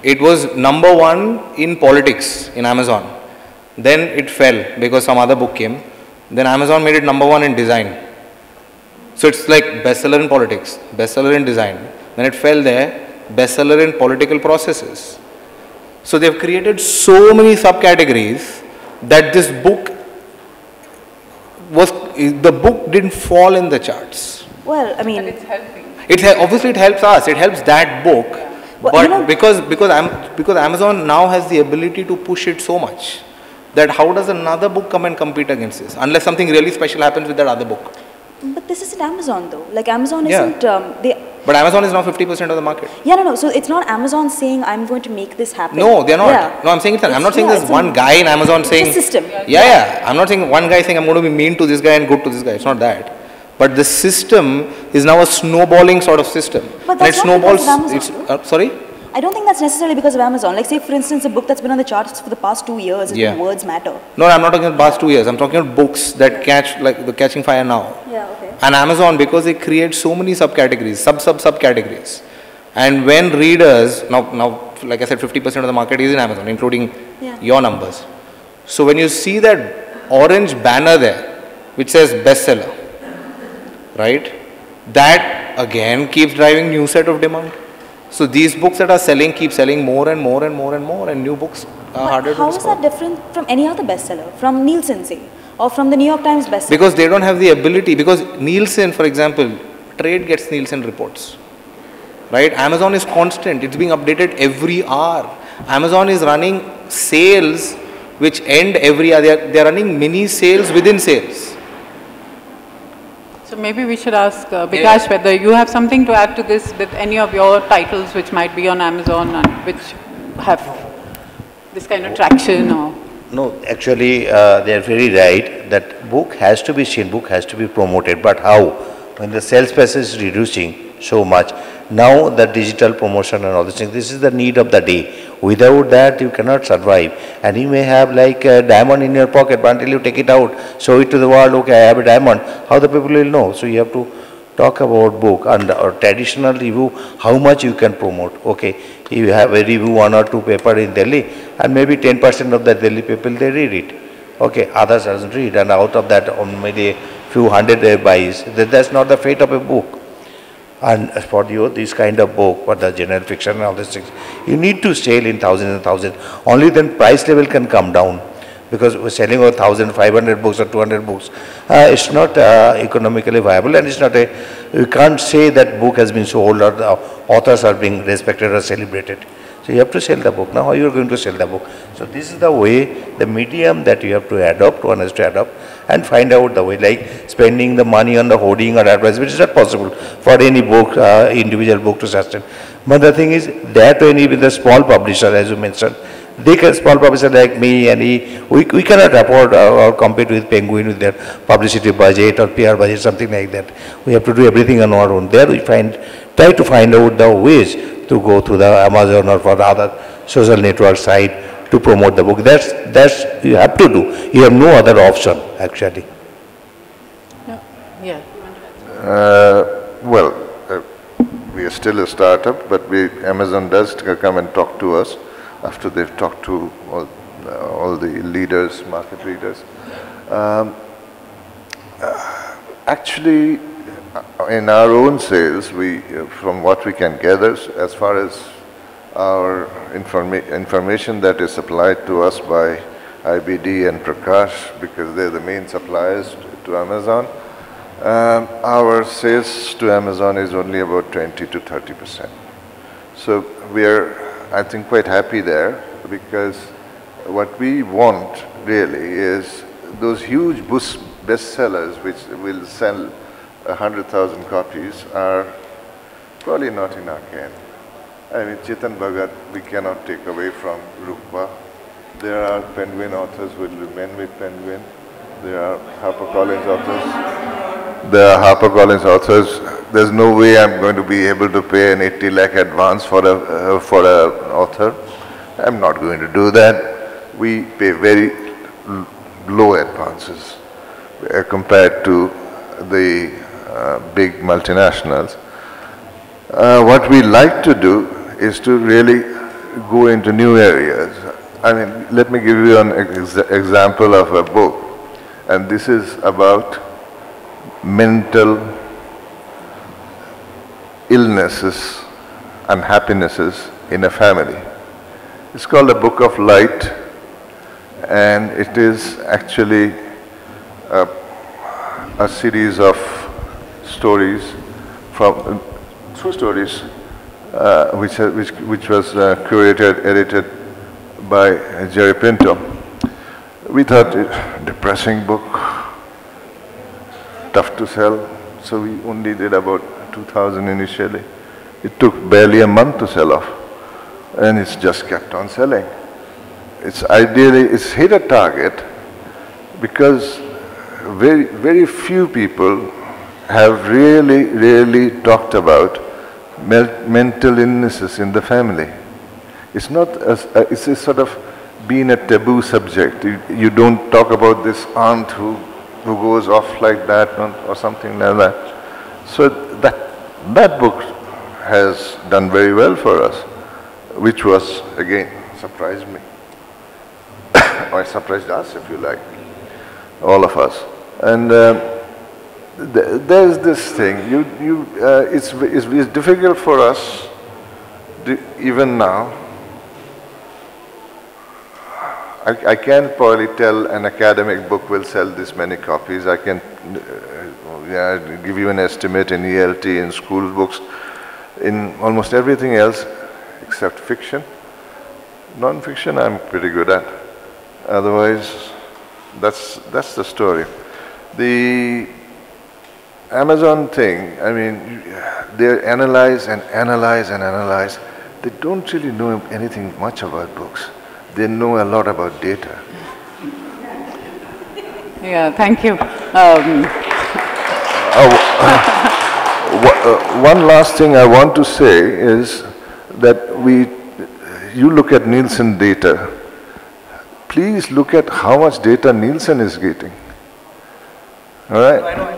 S2: It was #1 in politics in Amazon. Then it fell because some other book came. Then Amazon made it #1 in design. So it's like bestseller in politics, bestseller in design. Then it fell there, bestseller in political processes. So they've created so many subcategories that this book the book didn't fall in the charts.
S3: Well, I mean,
S1: but it's helping.
S2: Obviously it helps us. It helps that book.
S3: Well,
S2: but
S3: you know,
S2: because Amazon now has the ability to push it so much that how does another book come and compete against this unless something really special happens with that other book?
S3: But this isn't Amazon though. Like Amazon isn't.
S2: But Amazon is now 50% of the market.
S3: Yeah, no. So it's not Amazon saying I'm going to make this happen.
S2: No, they're not.
S3: Yeah.
S2: No, I'm saying I'm not saying there's one guy in Amazon saying.
S3: It's a system.
S2: Yeah. I'm not saying one guy saying I'm going to be mean to this guy and good to this guy. It's not that. But the system is now a snowballing sort of system.
S3: But that's
S2: and it
S3: not
S2: snowballs.
S3: because of Amazon,
S2: Sorry.
S3: I don't think that's necessarily because of Amazon. Like say for instance a book that's been on the charts for the past 2 years is when words matter.
S2: No, I'm not talking about past 2 years. I'm talking about books that catch, like the catching fire now.
S3: Yeah, okay.
S2: And Amazon, because they create so many subcategories, subcategories. And when readers, now like I said, 50% of the market is in Amazon, including your numbers. So when you see that orange banner there, which says bestseller, right? That again keeps driving new set of demand. So these books that are selling keep selling more and more and more and more, and new books are harder to
S3: How is that different from any other bestseller? From Nielsen, say, or from the New York Times bestseller?
S2: Because they don't have the ability. Because Nielsen, for example, trade gets Nielsen reports, right? Amazon is constant. It's being updated every hour. Amazon is running sales which end every hour. They are running mini sales within sales.
S1: So maybe we should ask Bikash whether you have something to add to this with any of your titles which might be on Amazon and which have this kind of traction or...
S5: No, actually, they are very right that book has to be seen, book has to be promoted. But how? When the sales price is reducing so much, now the digital promotion and all these things, this is the need of the day. Without that, you cannot survive. And you may have like a diamond in your pocket, but until you take it out, show it to the world, okay, I have a diamond, how the people will know? So you have to talk about book and or traditional review, how much you can promote. Okay, you have a review, 1 or 2 paper in Delhi, and maybe 10% of the Delhi people, they read it. Okay, others doesn't read, and out of that, maybe a few hundred they buys. That's not the fate of a book. And for you, this kind of book, for the general fiction and all these things, you need to sell in thousands and thousands. Only then price level can come down. Because we're selling over 1,500 books or 200 books, it's not economically viable, and it's not a, you can't say that book has been sold or the authors are being respected or celebrated. So you have to sell the book. Now how you are going to sell the book? So this is the way, the medium that you have to adopt, one has to adopt and find out the way, like spending the money on the hoarding or advertisement, which is not possible for any book, individual book to sustain. But the thing is that when even the small publisher, as you mentioned, they can, small publisher like me and we cannot afford or compete with Penguin with their publicity budget or PR budget, something like that. We have to do everything on our own. There we try to find out the ways to go through the Amazon or for the other social network site to promote the book. That's you have to do. You have no other option actually.
S1: No. Yeah.
S4: We are still a startup, but Amazon does come and talk to us after they've talked to all the leaders, market leaders. Actually, in our own sales, from what we can gather, as far as our information that is supplied to us by IBD and Prakash, because they're the main suppliers to Amazon, our sales to Amazon is only about 20 to 30%. So we are, I think, quite happy there, because what we want really is those huge bestsellers which will sell 100,000 copies are probably not in our can. I mean, Chetan Bhagat we cannot take away from Rukpa. There are Penguin authors who will remain with Penguin. There are HarperCollins authors. There's no way I'm going to be able to pay an 80 lakh advance for a author. I'm not going to do that. We pay very low advances compared to the big multinationals. What we like to do is to really go into new areas. I mean, let me give you an example of a book, and this is about mental illnesses and happinesses in a family. It's called A Book of Light, and it is actually a series of stories from true stories, which was curated, edited by Jerry Pinto. We thought depressing book, tough to sell, so we only did about 2,000 initially. It took barely a month to sell off, and it's just kept on selling. It's hit a target because very few people have really talked about mental illnesses in the family. It's not it's a sort of been a taboo subject. You don't talk about this aunt who goes off like that or something like that. So that book has done very well for us, which was again surprised me, or surprised us, if you like, all of us. And there's this thing. It's difficult for us, even now. I can't probably tell an academic book will sell this many copies. I can give you an estimate in ELT, in school books, in almost everything else except fiction. Non-fiction I'm pretty good at. Otherwise, that's the story. The Amazon thing, I mean, they analyze and analyze and analyze. They don't really know anything much about books. They know a lot about data.
S1: Yeah, thank you.
S4: One last thing I want to say is that you look at Nielsen data. Please look at how much data Nielsen is getting. All right?
S2: I know.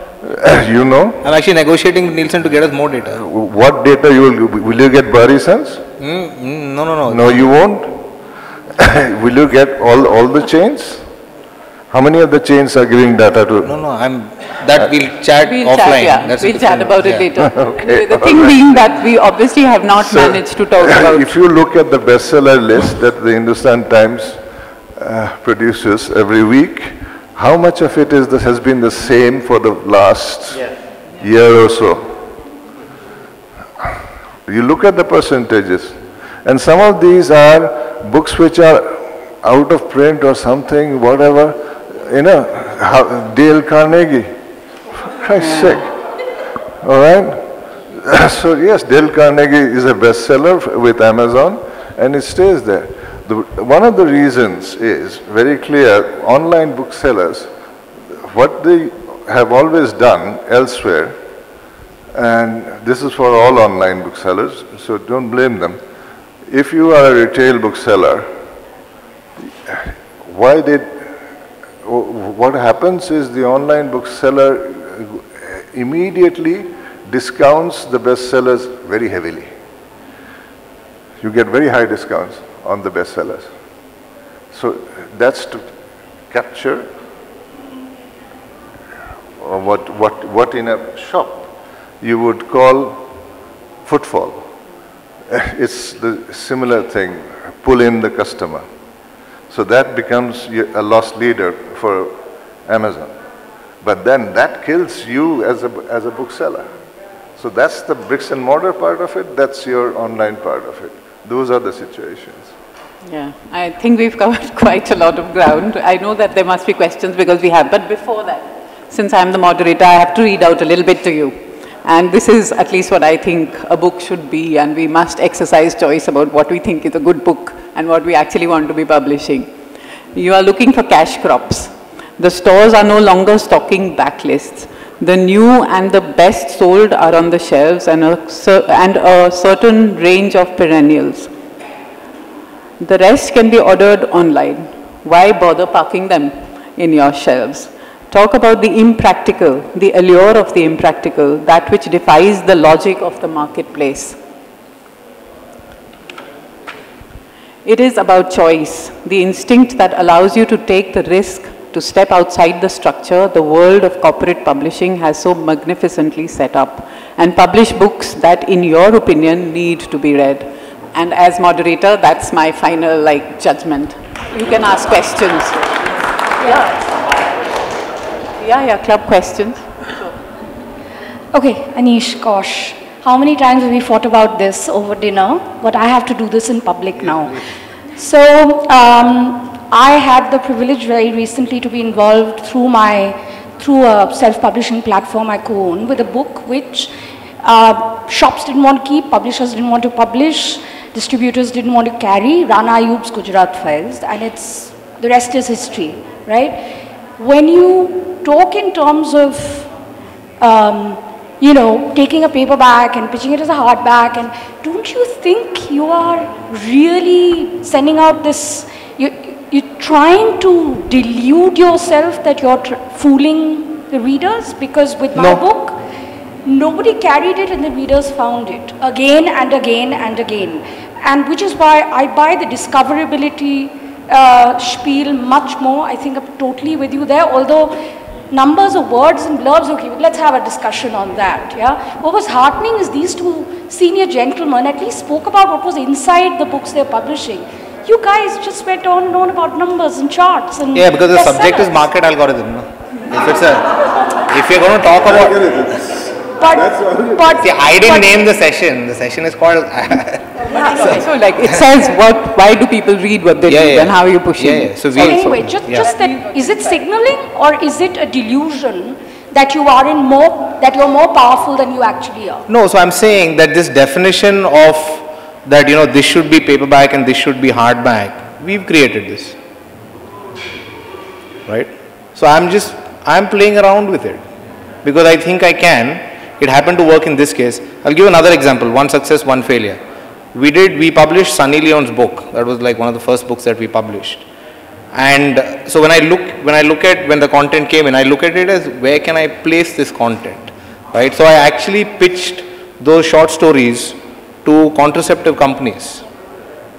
S4: You know?
S2: I'm actually negotiating with Nielsen to get us more data.
S4: What data will you get Barry Sons?
S2: No.
S4: No, you won't. Will you get all the chains? How many of the chains are giving data to?
S2: No, we'll chat offline.
S1: We'll chat about it later.
S4: Okay,
S1: The thing being that we obviously have not managed to talk about.
S4: If you look at the bestseller list that the Hindustan Times produces every week, how much of it has been the same for the last year or so? You look at the percentages, and some of these are books which are out of print or something, whatever, Dale Carnegie, for Christ's sake, all right? So yes, Dale Carnegie is a bestseller with Amazon, and it stays there. One of the reasons is very clear. Online booksellers, what they have always done elsewhere, and this is for all online booksellers, so don't blame them. If you are a retail bookseller, what happens is the online bookseller immediately discounts the bestsellers very heavily. You get very high discounts on the bestsellers. So that's to capture what in a shop you would call footfall. It's the similar thing, pull in the customer. So that becomes a loss leader for Amazon. But then that kills you as a bookseller. So that's the bricks and mortar part of it, that's your online part of it. Those are the situations.
S1: Yeah, I think we've covered quite a lot of ground. I know that there must be questions because we have, but before that, since I'm the moderator, I have to read out a little bit to you. And this is at least what I think a book should be, and we must exercise choice about what we think is a good book and what we actually want to be publishing. You are looking for cash crops. The stores are no longer stocking backlists. The new and the best sold are on the shelves, and a certain range of perennials. The rest can be ordered online. Why bother parking them in your shelves? Talk about the impractical, the allure of the impractical, that which defies the logic of the marketplace. It is about choice, the instinct that allows you to take the risk to step outside the structure the world of corporate publishing has so magnificently set up, and publish books that, in your opinion, need to be read. And as moderator, that's my final judgment. You can ask questions. Yeah, club questions.
S6: Okay, Anish, gosh, how many times have we fought about this over dinner? But I have to do this in public now. So, I had the privilege very recently to be involved through a self-publishing platform I co-own with a book which shops didn't want to keep, publishers didn't want to publish, distributors didn't want to carry, Rana Ayub's Gujarat Files, and the rest is history, right? When you talk in terms of, taking a paperback and pitching it as a hardback, and don't you think you are really sending out this, you're trying to delude yourself that you're fooling the readers? Because with my book, nobody carried it and the readers found it again and again and again. And which is why I buy the discoverability spiel much more. I think I'm totally with you there, although numbers of words and blurbs, okay, let's have a discussion on that, yeah. What was heartening is these two senior gentlemen at least spoke about what was inside the books they're publishing. You guys just went on and on about numbers and charts and
S2: yeah, because the subject is market algorithm. No? If you're going to talk about...
S6: But
S2: see, I didn't name the session. The session is called...
S1: So like it says why do people read what they read and how are you pushing.
S2: So
S6: anyway, just that, is it signaling or is it a delusion that you are you're more powerful than you actually are?
S2: No, so I'm saying that this definition of that, this should be paperback and this should be hardback, we've created this. Right? So I'm playing around with it because I think I can. It happened to work in this case. I'll give another example, one success, one failure. We published Sunny Leon's book. That was like one of the first books that we published. And so when the content came in, I look at it as where can I place this content, right? So I actually pitched those short stories to contraceptive companies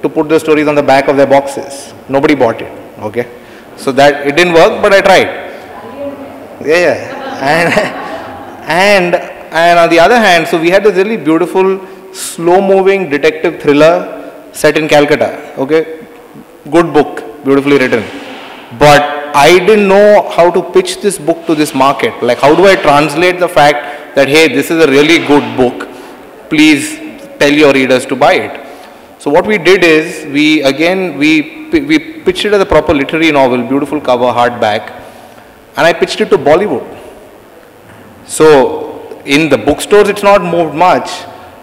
S2: to put the stories on the back of their boxes. Nobody bought it, okay? So that, it didn't work, but I tried. And on the other hand, so we had this really beautiful, slow-moving detective thriller set in Calcutta, okay? Good book, beautifully written. But I didn't know how to pitch this book to this market. Like, how do I translate the fact that, hey, this is a really good book, please tell your readers to buy it. So what we did is, we pitched it as a proper literary novel, beautiful cover, hardback, and I pitched it to Bollywood. So in the bookstores it's not moved much,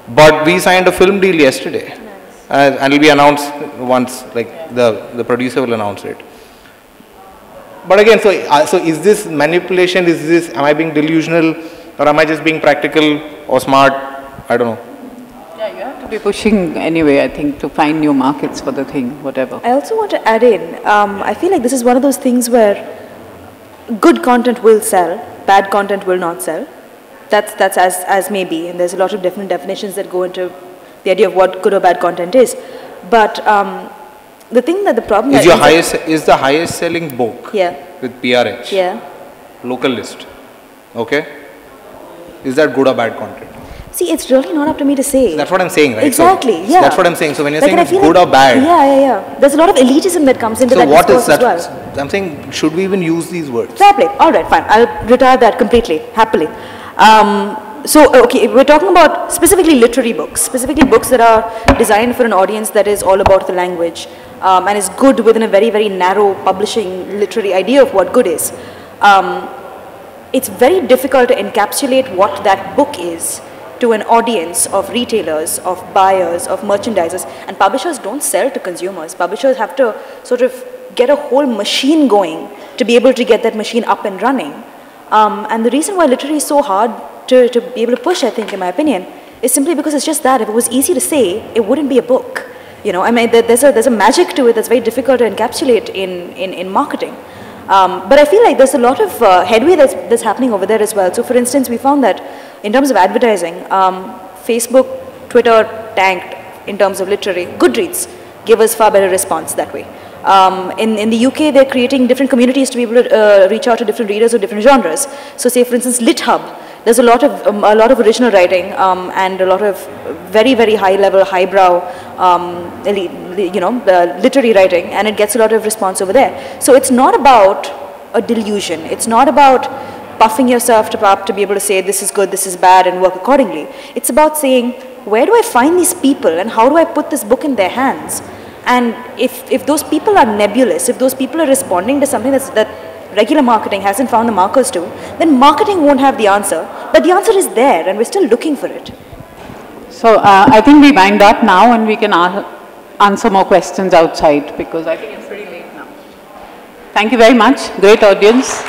S2: but we signed a film deal yesterday. Nice. And it will be announced once, like the producer will announce it. But again, so is this manipulation, am I being delusional, or am I just being practical or smart? I don't know.
S1: Yeah, you have to be pushing anyway, I think, to find new markets for the thing, whatever.
S3: I also want to add in, I feel like this is one of those things where good content will sell, bad content will not sell. That's as may be, and there's a lot of different definitions that go into the idea of what good or bad content is. But the thing that the problem
S2: is the highest selling book with PRH, local list, okay? Is that good or bad content?
S3: See, it's really not up to me to say.
S2: So that's what I'm saying, right?
S3: Exactly,
S2: so that's what I'm saying. So when you're saying it's good
S3: like,
S2: or bad.
S3: Yeah. There's a lot of elitism that comes into that discourse as well.
S2: I'm saying, should we even use these words?
S3: Fair play. All right, fine. I'll retire that completely, happily. Okay, we're talking about specifically literary books, specifically books that are designed for an audience that is all about the language and is good within a very, very narrow publishing literary idea of what good is. It's very difficult to encapsulate what that book is to an audience of retailers, of buyers, of merchandisers, and publishers don't sell to consumers. Publishers have to sort of get a whole machine going to be able to get that machine up and running. And the reason why literary is so hard to be able to push, I think, in my opinion, is simply because it's just that. If it was easy to say, it wouldn't be a book. You know, I mean, there's a magic to it that's very difficult to encapsulate in marketing. But I feel like there's a lot of headway that's happening over there as well. So for instance, we found that in terms of advertising, Facebook, Twitter tanked in terms of literary. Goodreads gave us far better response that way. In the UK, they're creating different communities to be able to reach out to different readers of different genres. So say, for instance, LitHub, there's a lot of original writing and a lot of very, very high-level, highbrow, literary writing, and it gets a lot of response over there. So it's not about a delusion. It's not about puffing yourself up to be able to say this is good, this is bad, and work accordingly. It's about saying, where do I find these people, and how do I put this book in their hands? And if those people are nebulous, if those people are responding to something that regular marketing hasn't found the markers to, then marketing won't have the answer. But the answer is there, and we're still looking for it.
S1: So I think we wind up now, and we can answer more questions outside, because I think it's pretty late now. Thank you very much. Great audience.